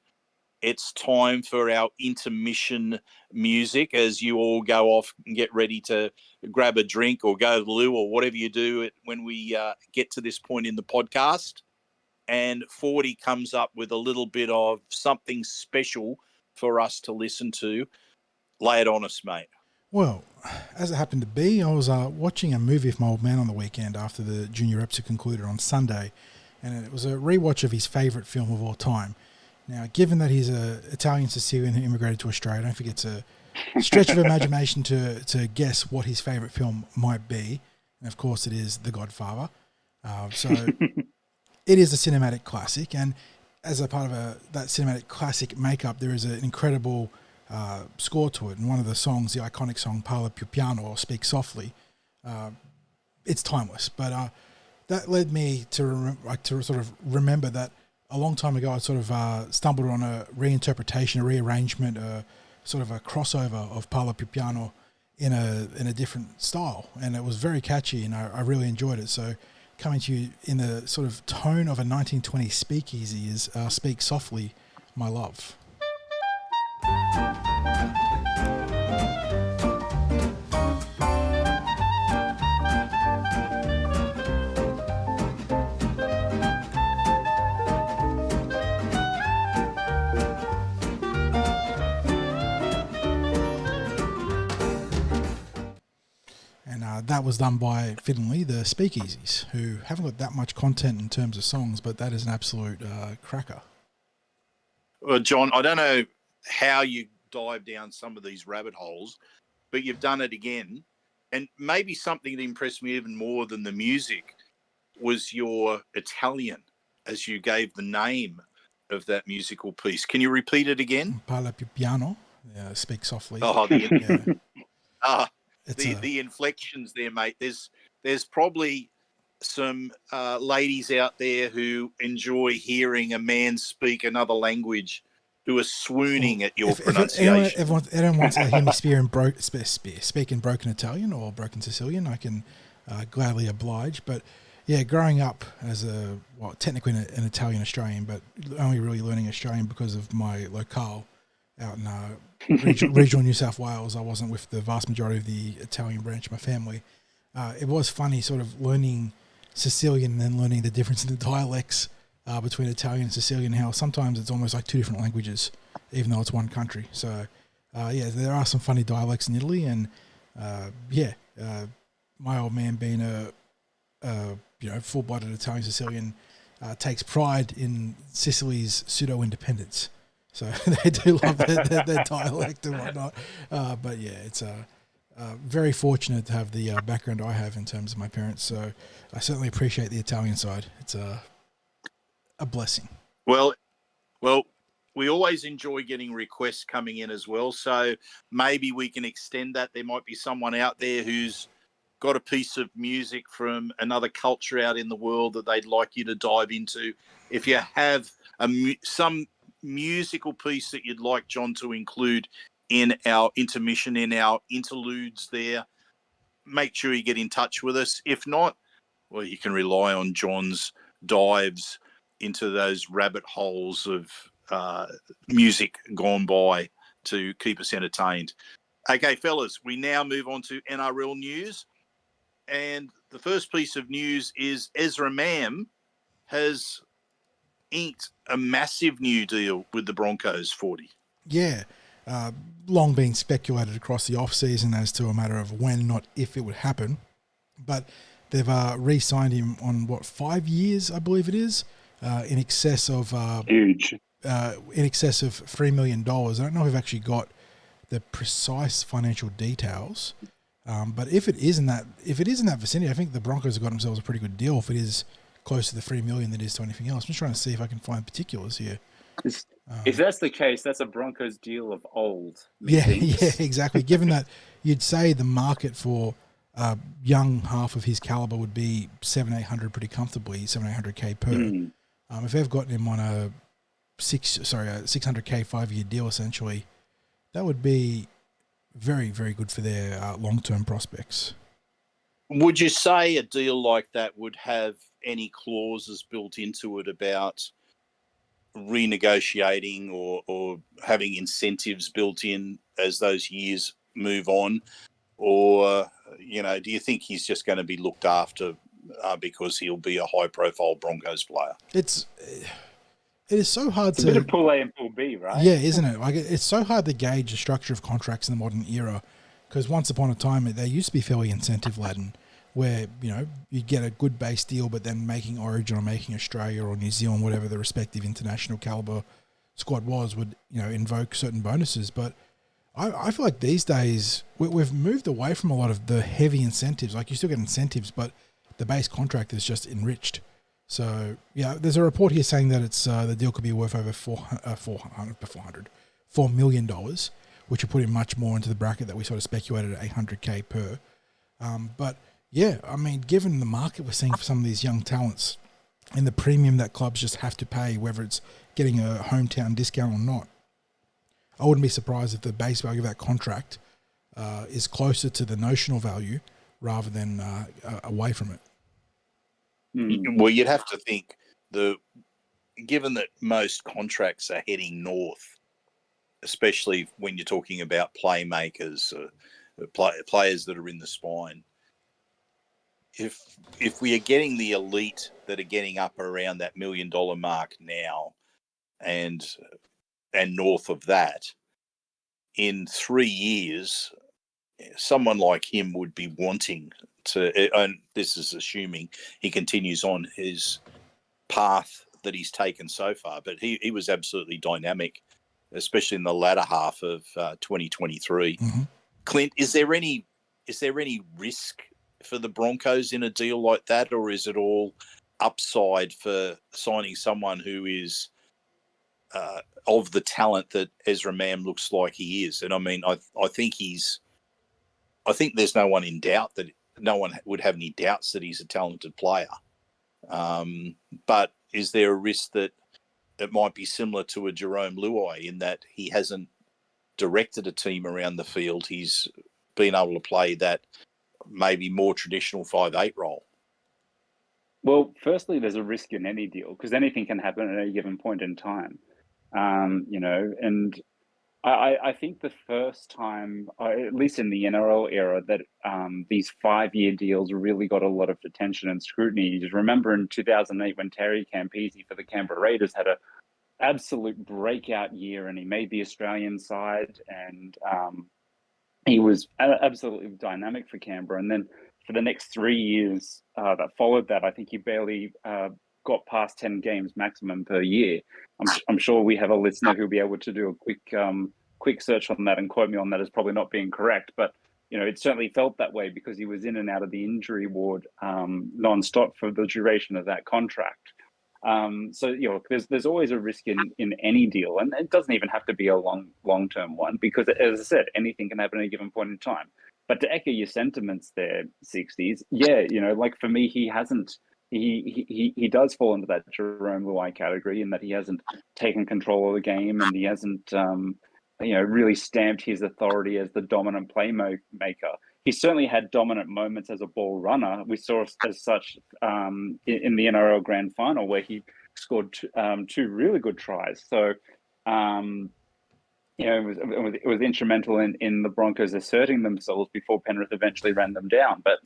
It's time for our intermission music as you all go off and get ready to grab a drink or go to the loo or whatever you do when we get to this point in the podcast. And 40 comes up with a little bit of something special for us to listen to. Lay it on us, mate. Well, as it happened to be, I was watching a movie with my old man on the weekend after the junior reps had concluded on Sunday, and it was a rewatch of his favourite film of all time. Now, given that he's an Italian Sicilian who immigrated to Australia, I don't think it's a stretch of imagination to guess what his favourite film might be. And of course, it is The Godfather. So it is a cinematic classic, and as a part of that cinematic classic makeup, there is an incredible score to it. And one of the songs, the iconic song "Parla più piano" or "Speak Softly," it's timeless. But that led me to sort of remember that a long time ago I sort of stumbled on a reinterpretation, a rearrangement, sort of a crossover of "Parla più piano" in a different style, and it was very catchy, and I really enjoyed it. So coming to you in the sort of tone of a 1920 speakeasy is Speak Softly, My Love. And that was done by, fittingly, the Speakeasies, who haven't got that much content in terms of songs, but that is an absolute cracker. Well, John, I don't know how you dive down some of these rabbit holes, but you've done it again. And maybe something that impressed me even more than the music was your Italian, as you gave the name of that musical piece. Can you repeat it again? Parla più piano, Speak Softly. Oh, yeah. The inflections there, mate. There's probably some ladies out there who enjoy hearing a man speak another language who are swooning at your pronunciation. Anyone wants to hear me speak in broken Italian or broken Sicilian, I can gladly oblige. But yeah, growing up as technically an Italian Australian, but only really learning Australian because of my locale out in regional New South Wales. I wasn't with the vast majority of the Italian branch of my family. It was funny sort of learning Sicilian and then learning the difference in the dialects between Italian and Sicilian, how sometimes it's almost like two different languages, even though it's one country. So, there are some funny dialects in Italy, and my old man being a full-blooded Italian Sicilian takes pride in Sicily's pseudo-independence. So they do love their dialect and whatnot. But yeah, it's very fortunate to have the background I have in terms of my parents. So I certainly appreciate the Italian side. It's a blessing. Well, we always enjoy getting requests coming in as well. So maybe we can extend that. There might be someone out there who's got a piece of music from another culture out in the world that they'd like you to dive into. If you have some musical piece that you'd like John to include in our intermission, in our interludes there, make sure you get in touch with us. If not, well, you can rely on John's dives into those rabbit holes of music gone by to keep us entertained. Okay, fellas, we now move on to NRL news. And the first piece of news is Ezra Mam has inked a massive new deal with the Broncos, 40. Yeah. Long been speculated across the off-season as to a matter of when, not if it would happen. But they've re-signed him on, 5 years, I believe it is, in excess of... Huge. In excess of $3 million. I don't know if we've actually got the precise financial details, but if it is in that vicinity, I think the Broncos have got themselves a pretty good deal. If it is close to the $3 million that is to anything else, I'm just trying to see if I can find particulars here. If that's the case, that's a Broncos deal of old. Yeah, exactly. Given that you'd say the market for young half of his caliber would be 700-800 pretty comfortably, 700-800K per. If they've gotten him on a 600K 5-year deal, essentially, that would be very, very good for their long-term prospects. Would you say a deal like that would have any clauses built into it about renegotiating or having incentives built in as those years move on? Or, do you think he's just going to be looked after because he'll be a high-profile Broncos player? It is so hard it's a bit of pool A and pool B, right? Yeah, isn't it? Like, it's so hard to gauge the structure of contracts in the modern era, because once upon a time they used to be fairly incentive-laden, where you get a good base deal, but then making Origin or making Australia or New Zealand, whatever the respective international caliber squad was, would invoke certain bonuses. But I feel like these days we've moved away from a lot of the heavy incentives. Like, you still get incentives, but the base contract is just enriched. So, yeah, there's a report here saying that it's the deal could be worth over $4 million, which would put him much more into the bracket that we sort of speculated at 800K per. But, yeah, I mean, given the market we're seeing for some of these young talents and the premium that clubs just have to pay, whether it's getting a hometown discount or not, I wouldn't be surprised if the base value of that contract is closer to the notional value rather than away from it. Well, you'd have to think given that most contracts are heading north, especially when you're talking about playmakers, players that are in the spine. If we are getting the elite that are getting up around that $1 million mark now, and north of that, in 3 years, someone like him would be wanting to. And this is assuming he continues on his path that he's taken so far. But he was absolutely dynamic, especially in the latter half of 2023. Mm-hmm. Clint, is there any risk for the Broncos in a deal like that, or is it all upside for signing someone who is of the talent that Ezra Mam looks like he is? And I mean, I think there's no one would have any doubts that he's a talented player. But is there a risk that it might be similar to a Jerome Luai in that he hasn't directed a team around the field? He's been able to play that maybe more traditional 5'8" role. Well, firstly, there's a risk in any deal because anything can happen at any given point in time. And I think the first time, at least in the NRL era, that these 5-year deals really got a lot of attention and scrutiny. You just remember in 2008 when Terry Campese for the Canberra Raiders had an absolute breakout year, and he made the Australian side, and he was absolutely dynamic for Canberra. And then for the next 3 years that followed that, I think he barely got past 10 games maximum per year. I'm sure we have a listener who'll be able to do a quick search on that and quote me on that as probably not being correct. But, it certainly felt that way because he was in and out of the injury ward non-stop for the duration of that contract. So there's always a risk in any deal, and it doesn't even have to be a long-term one because, as I said, anything can happen at a given point in time. But to echo your sentiments there, Sixties, yeah, like for me, he hasn't. He does fall into that Jerome Luai category in that he hasn't taken control of the game and he hasn't really stamped his authority as the dominant playmaker. He certainly had dominant moments as a ball runner. We saw as such in the NRL Grand Final where he scored two really good tries. So, it was instrumental in the Broncos asserting themselves before Penrith eventually ran them down. But,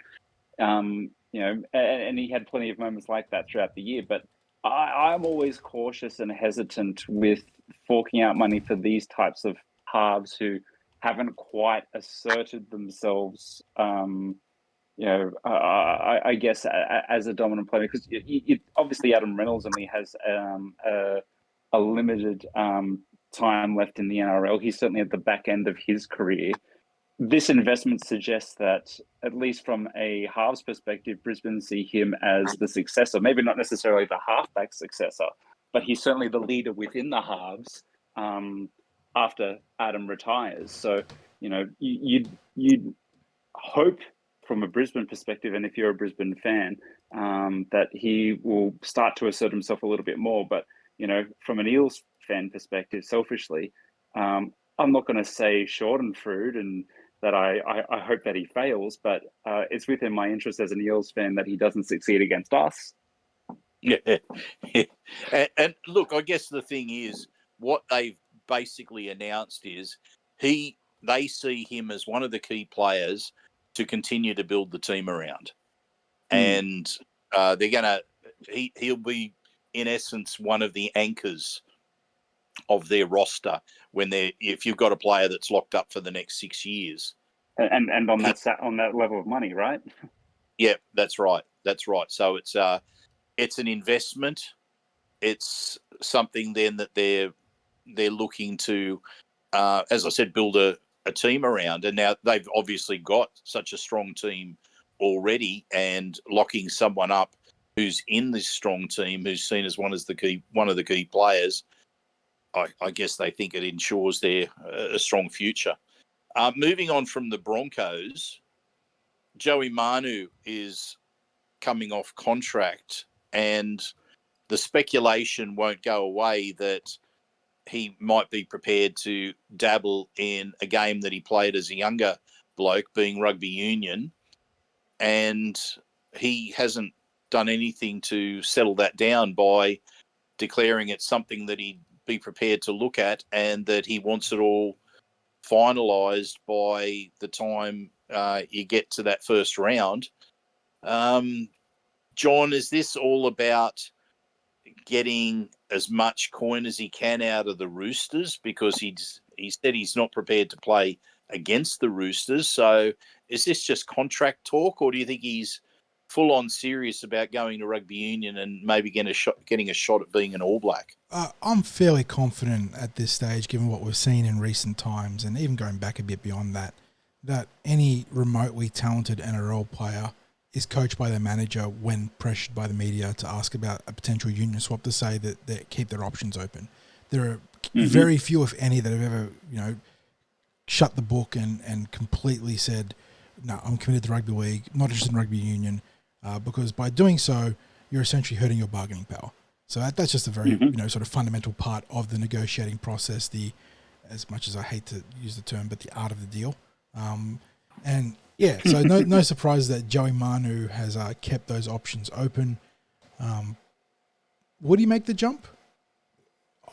and he had plenty of moments like that throughout the year. But I'm always cautious and hesitant with forking out money for these types of halves who haven't quite asserted themselves, I guess, as a dominant player. Because obviously Adam Reynolds only has a limited time left in the NRL. He's certainly at the back end of his career. This investment suggests that, at least from a halves perspective, Brisbane see him as the successor. Maybe not necessarily the halfback successor, but he's certainly the leader within the halves after Adam retires. So, you'd hope from a Brisbane perspective, and if you're a Brisbane fan, that he will start to assert himself a little bit more. But, from an Eels fan perspective, selfishly, I'm not going to say Schadenfreude and that I hope that he fails, but it's within my interest as an Eels fan that he doesn't succeed against us. Yeah. And look, I guess the thing is, what they've basically announced is they see him as one of the key players to continue to build the team around. And he'll be, in essence, one of the anchors of their roster if you've got a player that's locked up for the next 6 years. And on that level of money, right? Yeah, that's right. So it's an investment. It's something then that they're looking to, as I said, build a team around. And now they've obviously got such a strong team already, and locking someone up who's in this strong team, who's seen as one of the key players, I guess they think it ensures a strong future. Moving on from the Broncos, Joey Manu is coming off contract, and the speculation won't go away that he might be prepared to dabble in a game that he played as a younger bloke, being rugby union, and he hasn't done anything to settle that down by declaring it something that he'd be prepared to look at and that he wants it all finalised by the time you get to that first round. John, is this all about getting as much coin as he can out of the Roosters, because he said he's not prepared to play against the Roosters? So is this just contract talk, or do you think he's full on serious about going to rugby union and maybe getting a shot at being an All Black? I'm fairly confident at this stage, given what we've seen in recent times, and even going back a bit beyond that, that any remotely talented NRL player is coached by their manager when pressured by the media to ask about a potential union swap, to say that they keep their options open. There are very few, if any, that have ever, shut the book and completely said, no, I'm committed to rugby league, not interested in rugby union, because by doing so, you're essentially hurting your bargaining power. So that's just a very, sort of fundamental part of the negotiating process, as much as I hate to use the term, but the art of the deal. So no surprise that Joey Manu has kept those options open. Would he make the jump?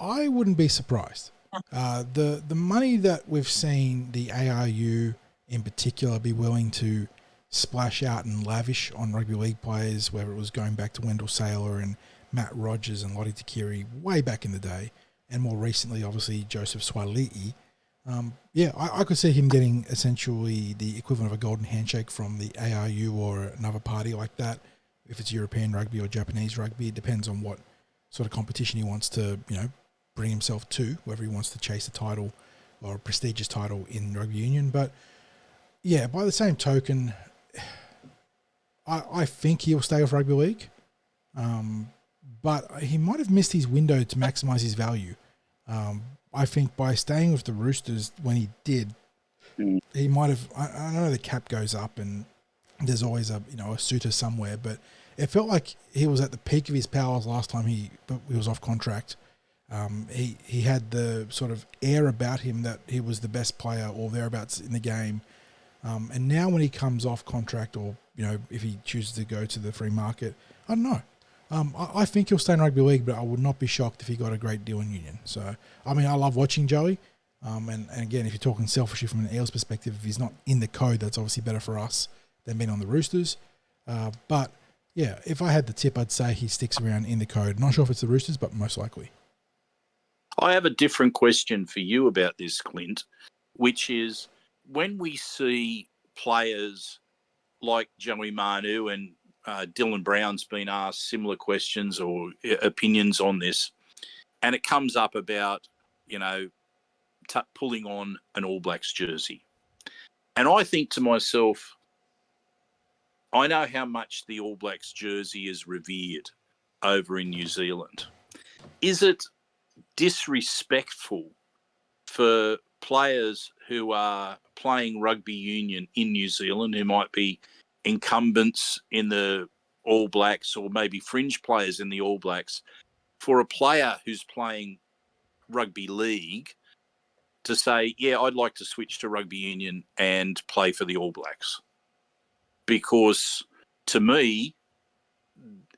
I wouldn't be surprised. The money that we've seen the ARU in particular be willing to splash out and lavish on rugby league players, whether it was going back to Wendell Saylor and Matt Rogers and Lottie Takiri way back in the day, and more recently, obviously, Joseph Swali'i. I could see him getting essentially the equivalent of a golden handshake from the ARU or another party like that. If it's European rugby or Japanese rugby, it depends on what sort of competition he wants to, bring himself to, whether he wants to chase a title or a prestigious title in rugby union. But yeah, by the same token, I think he'll stay off rugby league. But he might have missed his window to maximise his value. I think by staying with the Roosters when he did, he might have. I know the cap goes up and there's always a suitor somewhere, but it felt like he was at the peak of his powers last time he was off contract. He had the sort of air about him that he was the best player or thereabouts in the game. And now when he comes off contract, or if he chooses to go to the free market, I don't know. I think he'll stay in rugby league, but I would not be shocked if he got a great deal in union. So, I mean, I love watching Joey. And again, if you're talking selfishly from an Eels perspective, if he's not in the code, that's obviously better for us than being on the Roosters. But, yeah, if I had the tip, I'd say he sticks around in the code. Not sure if it's the Roosters, but most likely. I have a different question for you about this, Clint, which is when we see players like Joey Manu and Dylan Brown's been asked similar questions or opinions on this, and it comes up about, pulling on an All Blacks jersey. And I think to myself, I know how much the All Blacks jersey is revered over in New Zealand. Is it disrespectful for players who are playing rugby union in New Zealand, who might be incumbents in the All Blacks or maybe fringe players in the All Blacks, for a player who's playing rugby league to say, yeah, I'd like to switch to rugby union and play for the All Blacks? Because to me,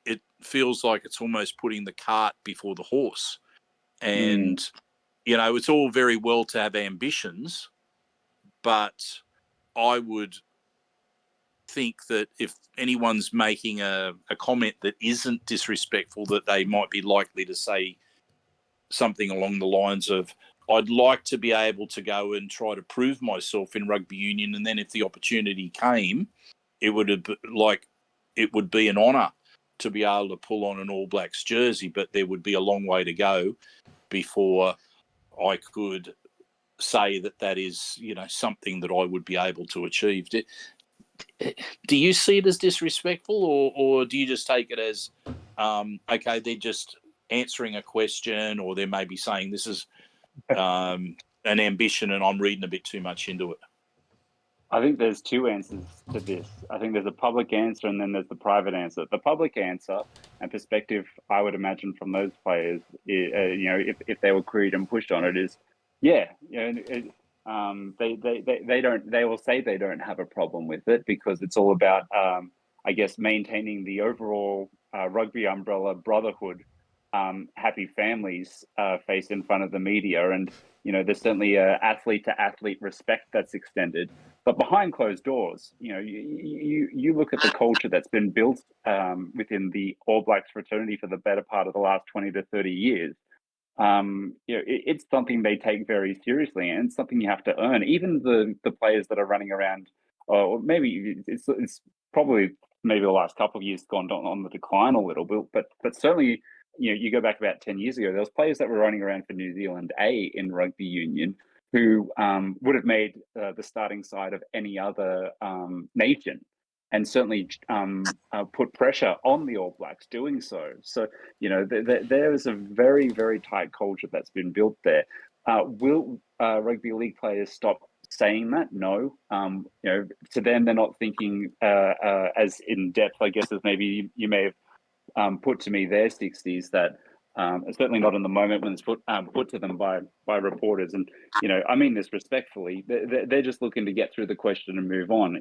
it feels like it's almost putting the cart before the horse. And, it's all very well to have ambitions, but I would think that if anyone's making a comment that isn't disrespectful, that they might be likely to say something along the lines of, I'd like to be able to go and try to prove myself in rugby union, and then if the opportunity came, it would be an honour to be able to pull on an All Blacks jersey, but there would be a long way to go before I could say that is, something that I would be able to achieve. Do you see it as disrespectful, or do you just take it as, okay, they're just answering a question, or they may be saying this is an ambition and I'm reading a bit too much into it? I think there's two answers to this. I think there's a public answer and then there's the private answer. The public answer and perspective, I would imagine from those players, if they were queried and pushed on it, is, They will say they don't have a problem with it because it's all about, I guess, maintaining the overall rugby umbrella brotherhood, happy families face in front of the media. And, there's certainly a athlete to athlete respect that's extended. But behind closed doors, you look at the culture that's been built within the All Blacks fraternity for the better part of the last 20 to 30 years. It's something they take very seriously, and it's something you have to earn. Even the players that are running around, or maybe it's probably maybe the last couple of years gone on the decline a little bit, but certainly, you go back about 10 years ago, there was players that were running around for New Zealand A in rugby union who would have made the starting side of any other nation, and certainly put pressure on the All Blacks doing so. So, there is a very, very tight culture that's been built there. Will rugby league players stop saying that? No. To them, they're not thinking as in depth, I guess, as maybe you may have put to me their 60s, that certainly not in the moment when it's put to them by reporters. And, I mean this respectfully, they're just looking to get through the question and move on.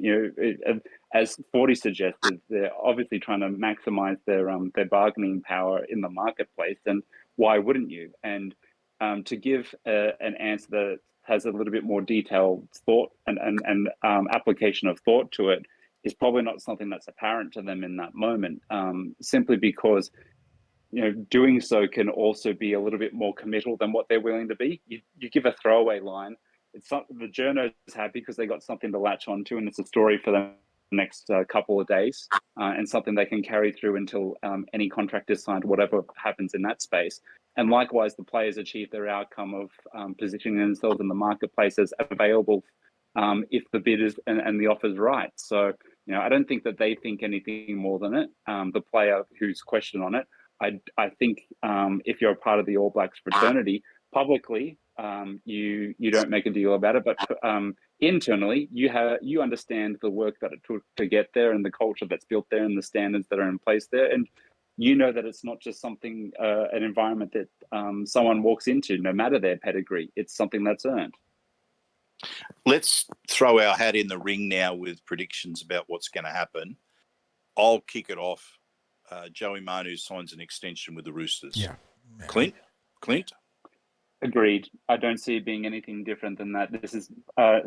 As 40 suggested, they're obviously trying to maximize their bargaining power in the marketplace. And why wouldn't you? And to give an answer that has a little bit more detailed thought and application of thought to it is probably not something that's apparent to them in that moment, simply because doing so can also be a little bit more committal than what they're willing to be. You give a throwaway line, it's not the journos happy because they got something to latch onto, and it's a story for them the next couple of days, and something they can carry through until any contract is signed, whatever happens in that space. And likewise, the players achieve their outcome of positioning themselves in the marketplace as available if the bid is and the offer's right. So, I don't think that they think anything more than it. The player who's questioned on it, I think if you're a part of the All Blacks fraternity, publicly, you don't make a deal about it, but internally, you understand the work that it took to get there and the culture that's built there and the standards that are in place there, and that it's not just something, an environment that someone walks into, no matter their pedigree. It's something that's earned. Let's throw our hat in the ring now with predictions about what's going to happen. I'll kick it off. Joey Manu signs an extension with the Roosters. Yeah. Clint? Agreed. I don't see it being anything different than that. This is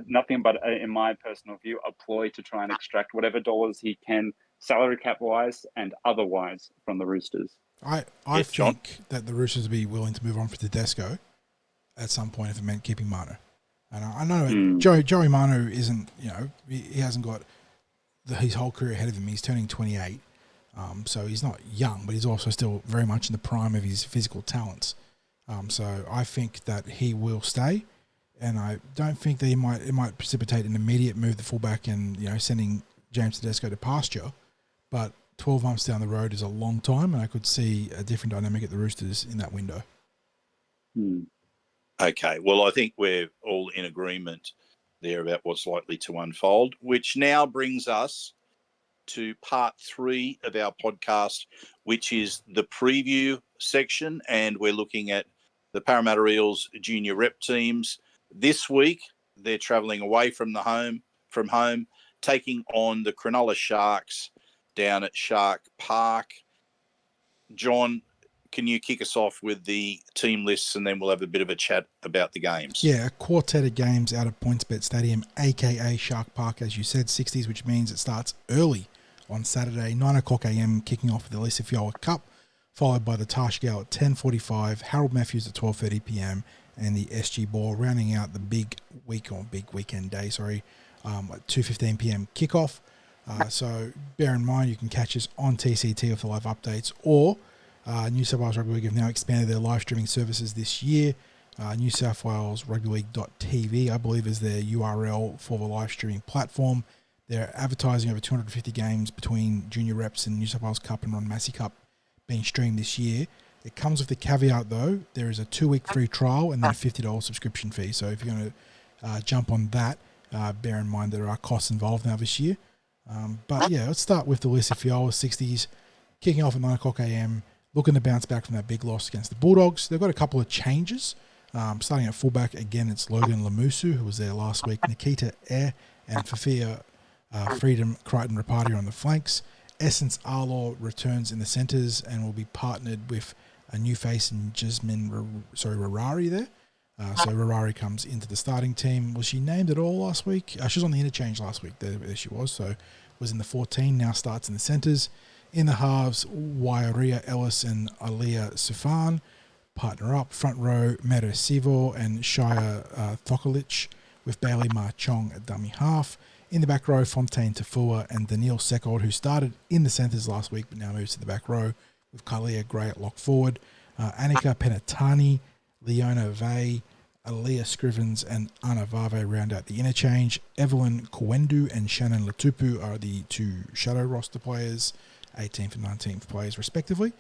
nothing but, in my personal view, a ploy to try and extract whatever dollars he can, salary cap wise and otherwise, from the Roosters. I think that the Roosters would be willing to move on for Tedesco at some point if it meant keeping Manu. And I know Joey Manu isn't, he hasn't got his whole career ahead of him. He's turning 28. So he's not young, but he's also still very much in the prime of his physical talents. So I think that he will stay, and I don't think that it might precipitate an immediate move to fullback and sending James Tedesco to pasture. But 12 months down the road is a long time, and I could see a different dynamic at the Roosters in that window. Okay, well, I think we're all in agreement there about what's likely to unfold, which now brings us to part 3 of our podcast, which is the preview section, and we're looking at the Parramatta Eels junior rep teams. This week, they're travelling away from home, taking on the Cronulla Sharks down at Shark Park. John, can you kick us off with the team lists, and then we'll have a bit of a chat about the games? Yeah, a quartet of games out of PointsBet Stadium, a.k.a. Shark Park, as you said, 60s, which means it starts early on Saturday, 9 o'clock a.m., kicking off with the Lisa Fiola Cup, followed by the Tarsha Gale at 10:45, Harold Matthews at 12:30 p.m, and the SG Ball rounding out the big weekend day, at 2:15 p.m. kickoff. So bear in mind, you can catch us on TCT with the live updates, or New South Wales Rugby League have now expanded their live streaming services this year. New South Wales Rugby League.tv, I believe, is their URL for the live streaming platform. They're advertising over 250 games between junior reps and New South Wales Cup and Ron Massey Cup being streamed this year. It comes with the caveat, though, there is a 2-week free trial and then a $50 subscription fee. So if you're going to jump on that, bear in mind there are costs involved now this year. But yeah, let's start with the Lisa Fiola 60s, kicking off at 9 o'clock a.m., looking to bounce back from that big loss against the Bulldogs. They've got a couple of changes. Starting at fullback, again, it's Logan Lamusu, who was there last week, Nikita Air, and Fafia Freedom Crichton Rapati on the flanks. Essence Arlaw returns in the centres and will be partnered with a new face in Jasmine Rarari there. So Rarari comes into the starting team. Was she named at all last week? She was on the interchange last week. There she was. So was in the 14, now starts in the centres. In the halves, Wairia Ellis and Aliyah Sufan partner up. Front row, Meta Sivo and Shia Thokolic with Bailey Ma Chong at dummy half. In the back row, Fontaine Tafua and Daniil Sekold, who started in the centres last week but now moves to the back row, with Kalia Gray at lock forward. Annika Penatani, Leona Vey, Aaliyah Scrivens and Anna Vave round out the interchange. Evelyn Kwendu and Shannon Latupu are the two shadow roster players, 18th and 19th players respectively.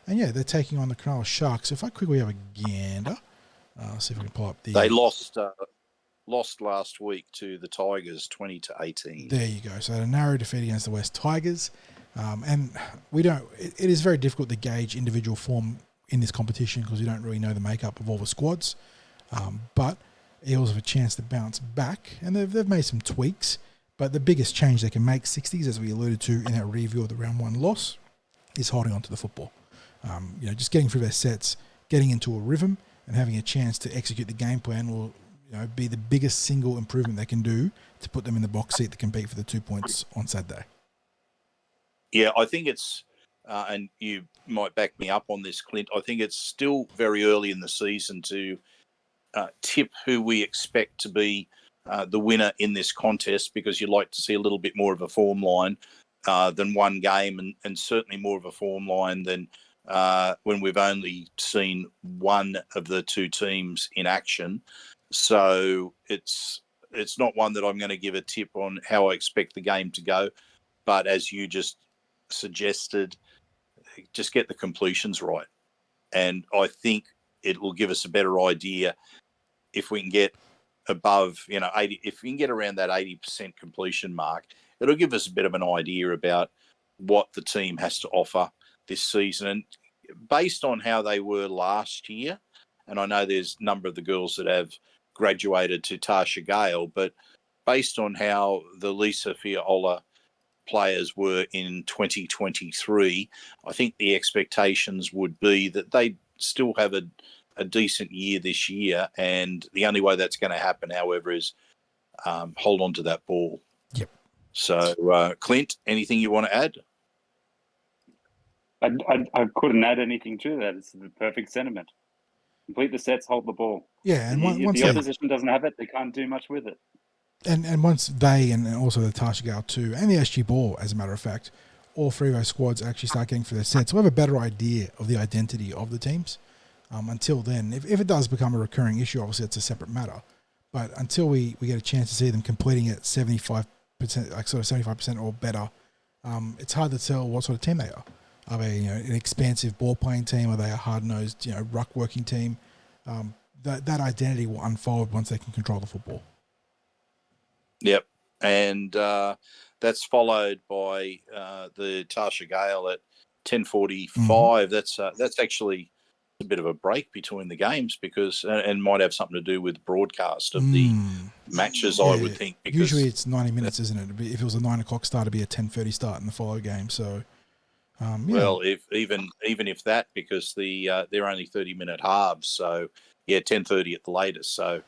And yeah, they're taking on the Cronulla Sharks. So if I quickly have a gander, see if we can pull up the... They lost last week to the Tigers 20-18. There you go. So a narrow defeat against the West Tigers. And we don't... It is very difficult to gauge individual form in this competition because we don't really know the makeup of all the squads. But Eels have a chance to bounce back, and they've made some tweaks. But the biggest change they can make, Sixties, as we alluded to in our review of the round one loss, is holding on to the football. Just getting through their sets, getting into a rhythm, and having a chance to execute the game plan will be the biggest single improvement they can do to put them in the box seat to compete for the 2 points on Saturday. Yeah, I think it's, and you might back me up on this, Clint, I think it's still very early in the season to tip who we expect to be the winner in this contest, because you'd like to see a little bit more of a form line than one game, and certainly more of a form line than when we've only seen one of the two teams in action. So it's not one that I'm going to give a tip on how I expect the game to go. But as you just suggested, just get the completions right. And I think it will give us a better idea if we can get above, 80, if we can get around that 80% completion mark, it'll give us a bit of an idea about what the team has to offer this season. And based on how they were last year, and I know there's a number of the girls that have graduated to Tarsha Gale, but based on how the Lisa Fiola players were in 2023, I think the expectations would be that they still have a decent year this year, and the only way that's going to happen, however, is hold on to that ball. Yep. So, Clint, anything you want to add? I couldn't add anything to that. It's the perfect sentiment. Complete the sets, hold the ball. Yeah, and If the opposition doesn't have it, they can't do much with it. And once they, and also the Tarsha Gale too, and the SG Ball, as a matter of fact, all three of those squads actually start getting through their sets, we'll have a better idea of the identity of the teams. Until then, if it does become a recurring issue, obviously it's a separate matter. But until we get a chance to see them completing it 75%, like sort of 75% or better, it's hard to tell what sort of team they are. Are they an expansive ball-playing team? Are they a hard-nosed ruck-working team? That identity will unfold once they can control the football. Yep. And that's followed by the Tarsha Gale at 10:45. That's actually a bit of a break between the games, because and might have something to do with broadcast of the matches, I would think. Because usually it's 90 minutes, isn't it? If it was a 9 o'clock start, it'd be a 10:30 start in the follow game. So, well, if even if that, because they're only 30-minute halves. So, 10:30 at the latest. So,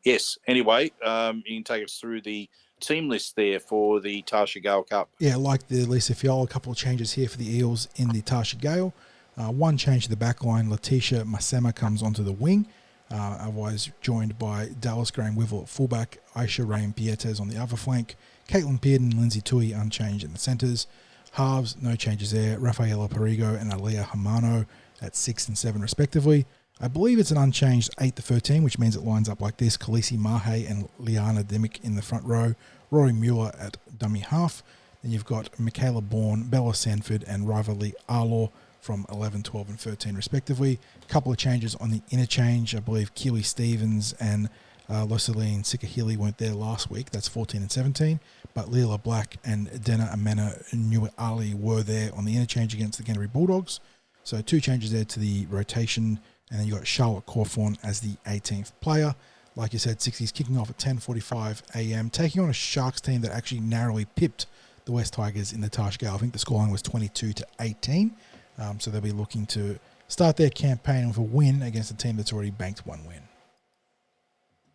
yes. Anyway, you can take us through the team list there for the Tarsha Gale Cup. Yeah, like the Lisa Fiola, a couple of changes here for the Eels in the Tarsha Gale. One change to the back line, Letitia Masema comes onto the wing, otherwise joined by Dallas Graham-Wivel at fullback, Aisha Rain Pietes on the other flank, Caitlin Pearden and Lindsay Tui unchanged in the centres. Halves, no changes there, Rafaela Perigo and Aliyah Hamano at 6 and 7 respectively. I believe it's an unchanged 8 to 13, which means it lines up like this: Khaleesi Mahe and Liana Dimick in the front row, Rory Mueller at dummy half. Then you've got Michaela Bourne, Bella Sanford and Rivalry Arlaw from 11, 12 and 13 respectively. A couple of changes on the interchange. I believe Keely Stevens and Loseline Sikahili weren't there last week. That's 14 and 17. But Leela Black and Dena Amena Nuali were there on the interchange against the Canterbury Bulldogs. So 2 changes there to the rotation And then you got Charlotte Cawthorn as the 18th player. Like you said, 60s kicking off at 10:45 a.m., taking on a Sharks team that actually narrowly pipped the West Tigers in the Tarsha Gale. I think the scoreline was 22-18. So they'll be looking to start their campaign with a win against a team that's already banked one win.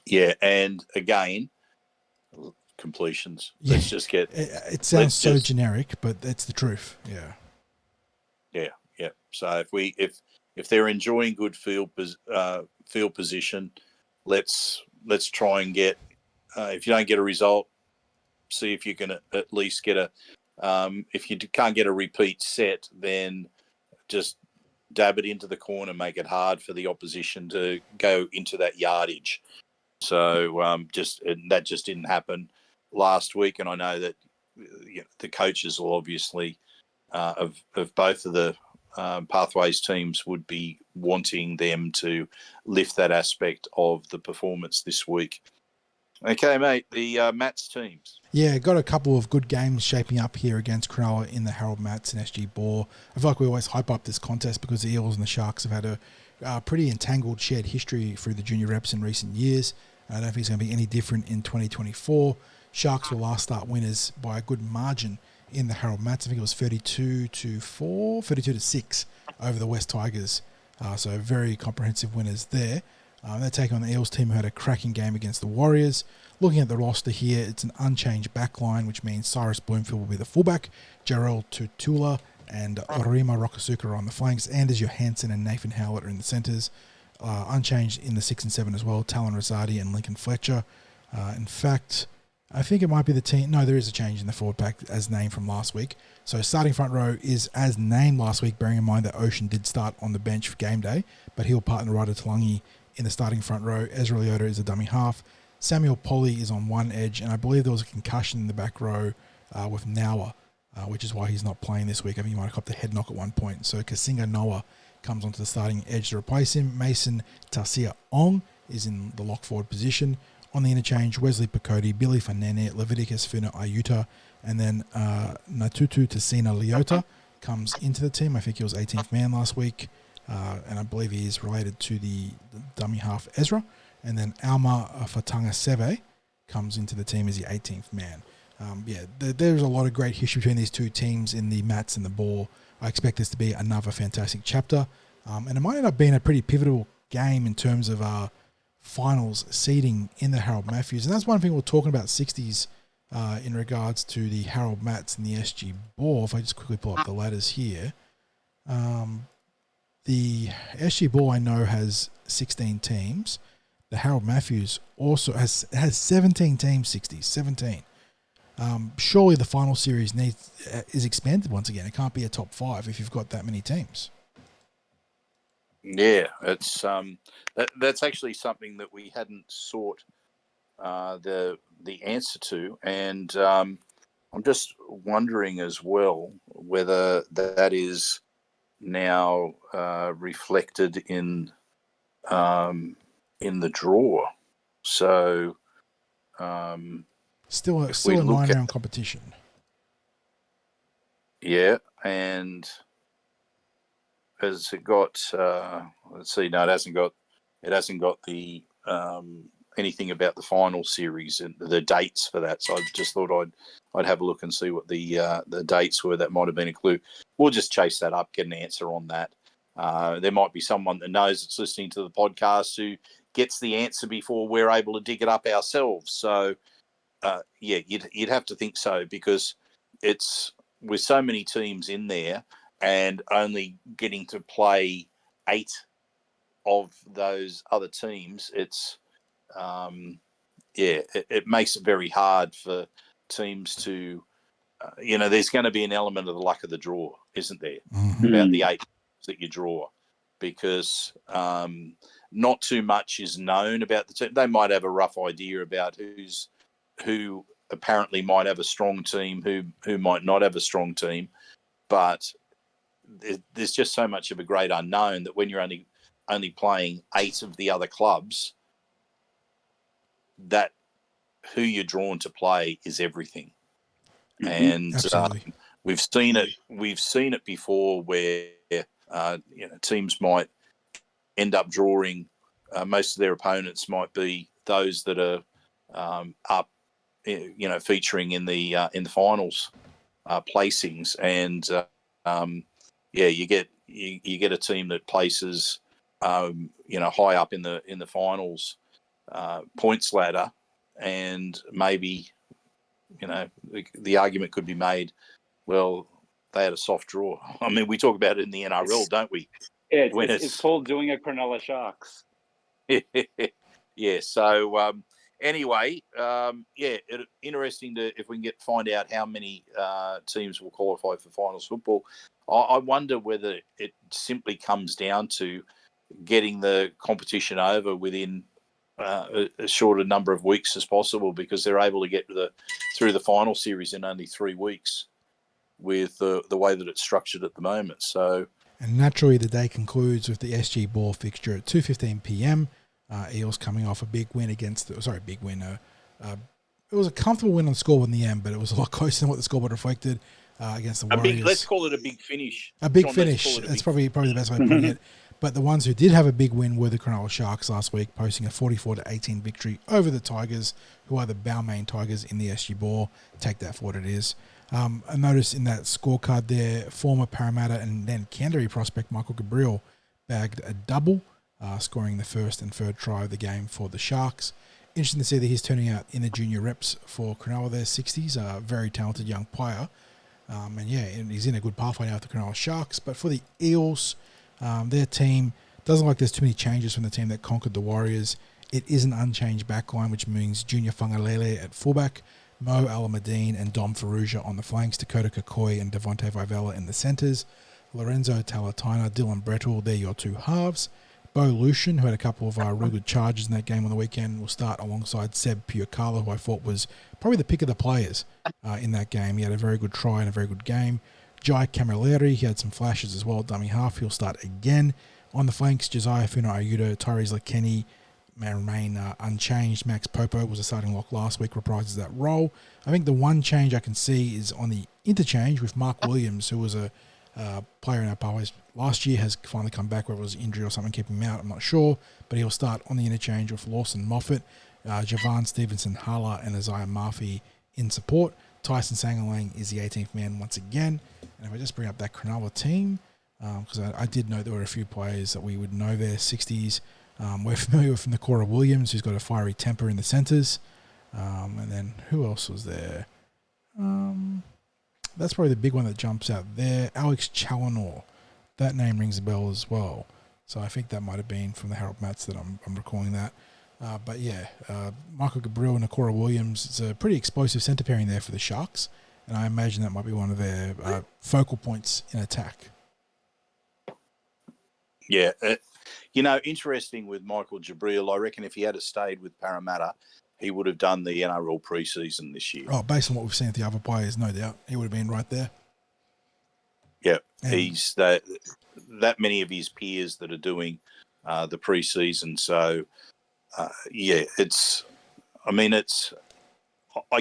Yeah, and again, completions. Yeah. Let's just get... It sounds so generic, but it's the truth. Yeah. Yeah. So if they're enjoying good field position, let's try and get. If you don't get a result, see if you can at least get a. If you can't get a repeat set, then just dab it into the corner, make it hard for the opposition to go into that yardage. So that just didn't happen last week, and I know that the coaches will obviously of both of the Pathways teams would be wanting them to lift that aspect of the performance this week. Okay, mate, the Mats teams. Yeah, got a couple of good games shaping up here against Cronulla in the Harold Mats and SG Ball. I feel like we always hype up this contest because the Eels and the Sharks have had a pretty entangled shared history through the junior reps in recent years. I don't think it's going to be any different in 2024. Sharks will last start winners by a good margin in the Harold Mats. I think it was 32-6 over the West Tigers. So very comprehensive winners there. They're taking on the Eels team who had a cracking game against the Warriors. Looking at the roster here, it's an unchanged backline, which means Cyrus Bloomfield will be the fullback, Jarrell Tutula and Orima Rokasuka are on the flanks, Anders Johansson and Nathan Howlett are in the centres. Unchanged in the 6 and 7 as well, Talon Rosati and Lincoln Fletcher. In fact, I think it might be the team. No, there is a change in the forward pack as named from last week. So starting front row is as named last week, bearing in mind that Ocean did start on the bench for game day, but he'll partner Ryder Talangi in the starting front row. Ezra Leota is a dummy half. Samuel Polly is on one edge, and I believe there was a concussion in the back row with Noah, which is why he's not playing this week. I think he might have copped a head knock at one point. So Kasinga Noah comes onto the starting edge to replace him. Mason Tarsia Ong is in the lock forward position. On the interchange, Wesley Picodi, Billy Fanene, Leviticus Funa Ayuta, and then Natutu Tassina Leota comes into the team. I think he was 18th man last week, and I believe he is related to the dummy half Ezra. And then Alma Fatanga Seve comes into the team as the 18th man. There's a lot of great history between these two teams in the Mats and the Ball. I expect this to be another fantastic chapter. And it might end up being a pretty pivotal game in terms of finals seeding in the Harold Matthews. And that's one thing we're talking about 60s in regards to the Harold Mats and the SG Ball. If I just quickly pull up the ladders here. The SG Ball I know has 16 teams. The Harold Matthews also has 17 teams, 60s, 17. Surely the final series is expanded once again. It can't be a top 5 if you've got that many teams. Yeah, it's that's actually something that we hadn't sought the answer to, and I'm just wondering as well whether that is now reflected in the draw. So still a 9-round competition. Yeah, and has it got? Let's see. No, it hasn't got. It hasn't got the anything about the final series and the dates for that. So I just thought I'd have a look and see what the dates were. That might have been a clue. We'll just chase that up, get an answer on that. There might be someone that knows that's listening to the podcast who gets the answer before we're able to dig it up ourselves. So you'd have to think so, because it's with so many teams in there and only getting to play 8 of those other teams, it's it makes it very hard for teams to there's going to be an element of the luck of the draw, isn't there? Mm-hmm. About the 8 that you draw, because not too much is known about the team. They might have a rough idea about who apparently might have a strong team, who might not have a strong team, but there's just so much of a great unknown that when you're only playing 8 of the other clubs, that who you're drawn to play is everything. And we've seen it before where teams might end up drawing. Most of their opponents might be those that are up, featuring in the finals placings, and you get a team that places high up in the finals points ladder, and maybe the argument could be made, well, they had a soft draw. I mean, we talk about it in the NRL, don't we? Yeah, it's called doing a Cronulla Sharks. Yeah. So anyway, interesting if we can find out how many teams will qualify for finals football. I wonder whether it simply comes down to getting the competition over within as short a number of weeks as possible, because they're able to get through the final series in only 3 weeks with the way that it's structured at the moment. So, and naturally the day concludes with the SG Ball fixture at 2:15 p.m. Eels coming off a big win against it was a comfortable win on scoreboard in the end, but it was a lot closer than what the scoreboard reflected against the Warriors. Let's call it a big finish. A big finish. That's probably the best way of putting it. But the ones who did have a big win were the Cronulla Sharks last week, posting a 44-18 victory over the Tigers, who are the Balmain Tigers in the SG Ball. Take that for what it is. I noticed in that scorecard there, former Parramatta and then Canterbury prospect Michael Gabriel bagged a double, scoring the first and third try of the game for the Sharks. Interesting to see that he's turning out in the junior reps for Cronulla there, Sixties, a very talented young player. And he's in a good pathway now with the Cronulla Sharks. But for the Eels, their team doesn't look like there's too many changes from the team that conquered the Warriors. It is an unchanged backline, which means Junior Fangalele at fullback, Mo Alamadine and Dom Ferrugia on the flanks, Dakota Kakoi and Devontae Vivella in the centres, Lorenzo Talatina, Dylan Brettle, they're your two halves. Bo Lucian, who had a couple of real good charges in that game on the weekend, will start alongside Seb Puakala, who I thought was probably the pick of the players in that game. He had a very good try and a very good game. Jai Camilleri, he had some flashes as well, dummy half. He'll start again. On the flanks, Josiah Funa-Ayuto, Tyrese Lekeni may remain unchanged. Max Popo was a starting lock last week, reprises that role. I think the one change I can see is on the interchange with Mark Williams, who was a player in our pathways last year, has finally come back, whether it was injury or something keeping him out, I'm not sure, but he'll start on the interchange with Lawson Moffat, Javan Stevenson Hala and Isaiah Murphy in support. Tyson Sangalang is the 18th man once again. And if I just bring up that Cronulla team, because I did know there were a few players that we would know there, 60s. We're familiar with Nakora Williams, who's got a fiery temper in the centres. And then who else was there? That's probably the big one that jumps out there. Alex Challenor. That name rings a bell as well. So I think that might have been from the Harold Mats that I'm recalling that. Michael Gabriel and Nakora Williams, it's a pretty explosive centre pairing there for the Sharks. And I imagine that might be one of their focal points in attack. Yeah. Interesting with Michael Gabriel, I reckon if he had stayed with Parramatta, he would have done the NRL preseason this year. Oh, based on what we've seen with the other players, no doubt. He would have been right there. Yeah. And he's that many of his peers that are doing the preseason. So, I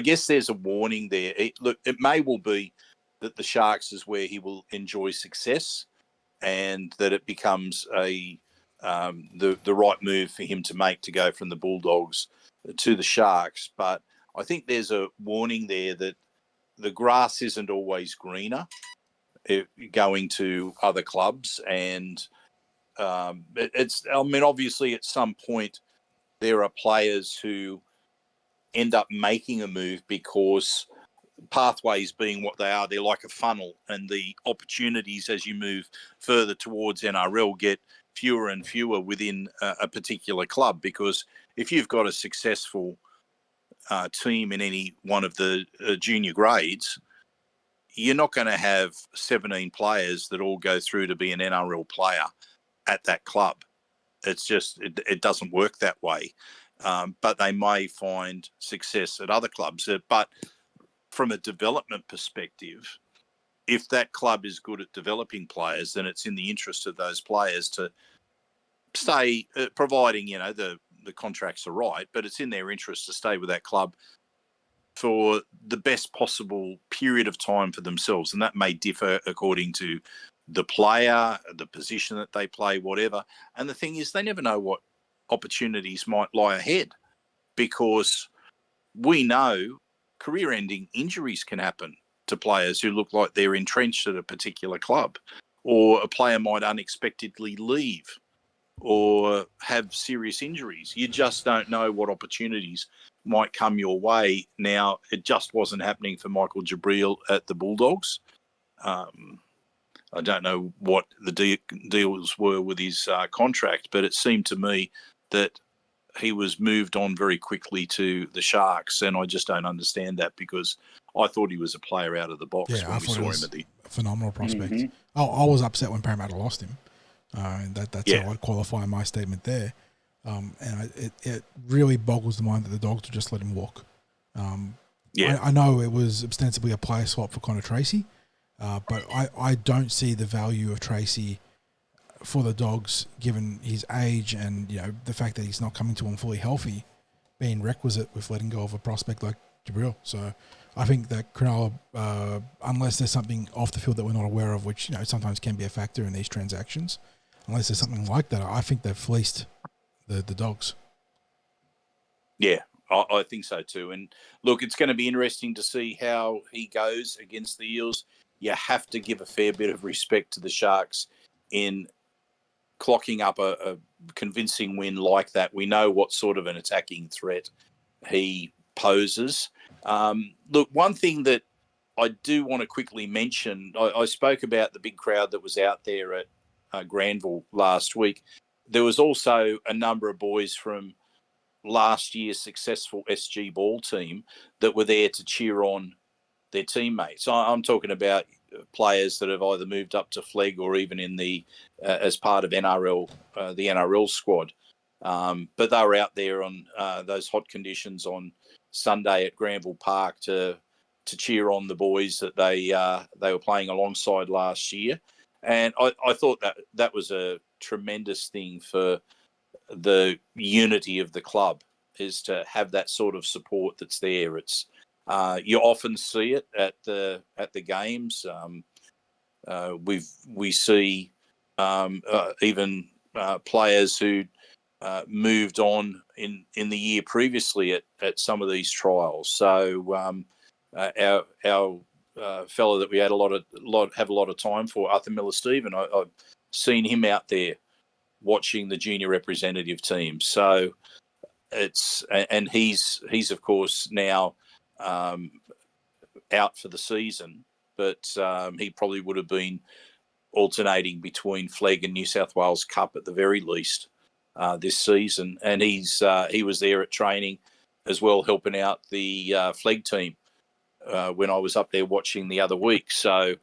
guess there's a warning there. It may well be that the Sharks is where he will enjoy success, and that it becomes the right move for him to make to go from the Bulldogs to the Sharks. But I think there's a warning there that the grass isn't always greener going to other clubs, and obviously at some point there are players who end up making a move because pathways being what they are, they're like a funnel, and the opportunities as you move further towards NRL get fewer and fewer within a particular club, because if you've got a successful team in any one of the junior grades, you're not going to have 17 players that all go through to be an NRL player at that club. It's just, it doesn't work that way. But they may find success at other clubs. But from a development perspective, if that club is good at developing players, then it's in the interest of those players to stay, providing, the contracts are right, but it's in their interest to stay with that club for the best possible period of time for themselves. And that may differ according to the player, the position that they play, whatever. And the thing is, they never know what opportunities might lie ahead, because we know career-ending injuries can happen to players who look like they're entrenched at a particular club, or a player might unexpectedly leave or have serious injuries. You just don't know what opportunities might come your way. Now, it just wasn't happening for Michael Jabril at the Bulldogs. I don't know what the deals were with his contract, but it seemed to me that he was moved on very quickly to the Sharks, and I just don't understand that, because I thought he was a player out of the box Yeah, when I we thought saw he him was at the. a phenomenal prospect. I was upset when Parramatta lost him. That's how I'd qualify my statement there. It really boggles the mind that the Dogs would just let him walk. I know it was ostensibly a player swap for Connor Tracy, but I don't see the value of Tracy for the Dogs, given his age and the fact that he's not coming to him fully healthy, being requisite with letting go of a prospect like Jabril. So I think that Cronulla, unless there's something off the field that we're not aware of, which sometimes can be a factor in these transactions, unless there's something like that, I think they've fleeced the Dogs. Yeah, I think so too. And look, it's going to be interesting to see how he goes against the Eels. You have to give a fair bit of respect to the Sharks in clocking up a convincing win like that. We know what sort of an attacking threat he poses. Look, one thing that I do want to quickly mention, I spoke about the big crowd that was out there at Granville last week. There was also a number of boys from last year's successful SG ball team that were there to cheer on their teammates. I'm talking about players that have either moved up to Flegg or even in the as part of NRL, the NRL squad. But they were out there on those hot conditions on Sunday at Granville Park to cheer on the boys that they were playing alongside last year. And I thought that was a tremendous thing for the unity of the club, is to have that sort of support that's there. It's you often see it at the games. We see even players who moved on in the year previously at some of these trials. So our fellow that we had have a lot of time for, Arthur Miller-Stephen, I've seen him out there watching the junior representative team. So he's of course now out for the season, but he probably would have been alternating between Flegg and New South Wales Cup at the very least this season. And he was there at training as well, helping out the Flegg team when I was up there watching the other week. So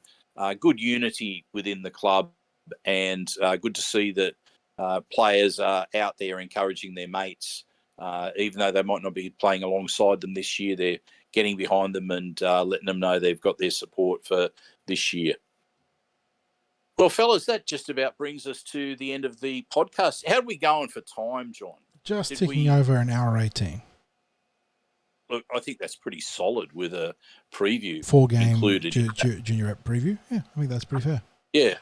good unity within the club, and good to see that players are out there encouraging their mates. Even though they might not be playing alongside them this year, they're getting behind them and letting them know they've got their support for this year. Well, fellas, that just about brings us to the end of the podcast. How are we going for time, John? Just ticking over an hour 18. Look, I think that's pretty solid with a preview 4-game included. junior rep preview. Yeah, I think that's pretty fair. Yeah.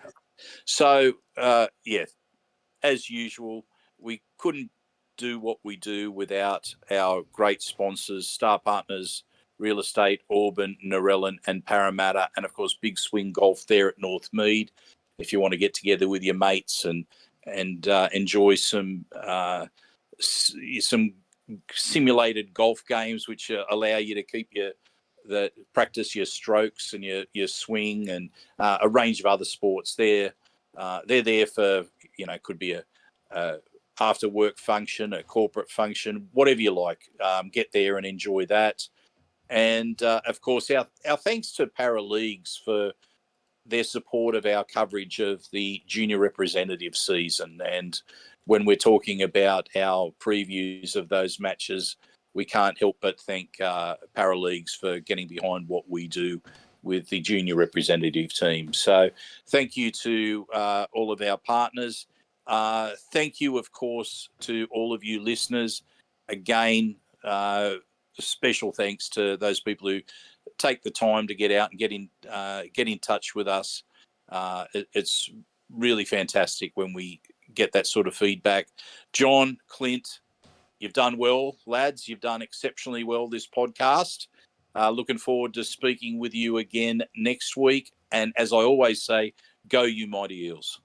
So, as usual, we couldn't do what we do without our great sponsors, star partners, Real Estate, Auburn, Narellan and Parramatta, and of course Big Swing Golf there at Northmead. If you want to get together with your mates and enjoy some simulated golf games, which allow you to keep practice your strokes and your swing and a range of other sports. They're there for, could be a after work function, a corporate function, whatever you like. Get there and enjoy that. And of course, our thanks to Parra Leagues for their support of our coverage of the junior representative season. And when we're talking about our previews of those matches, we can't help but thank Parra Leagues for getting behind what we do with the junior representative team. So thank you to all of our partners. Thank you, of course, to all of you listeners. Again, special thanks to those people who take the time to get out and get in touch with us. It's really fantastic when we get that sort of feedback. John, Clint, you've done well, lads. You've done exceptionally well this podcast. Looking forward to speaking with you again next week. And as I always say, go you mighty Eels.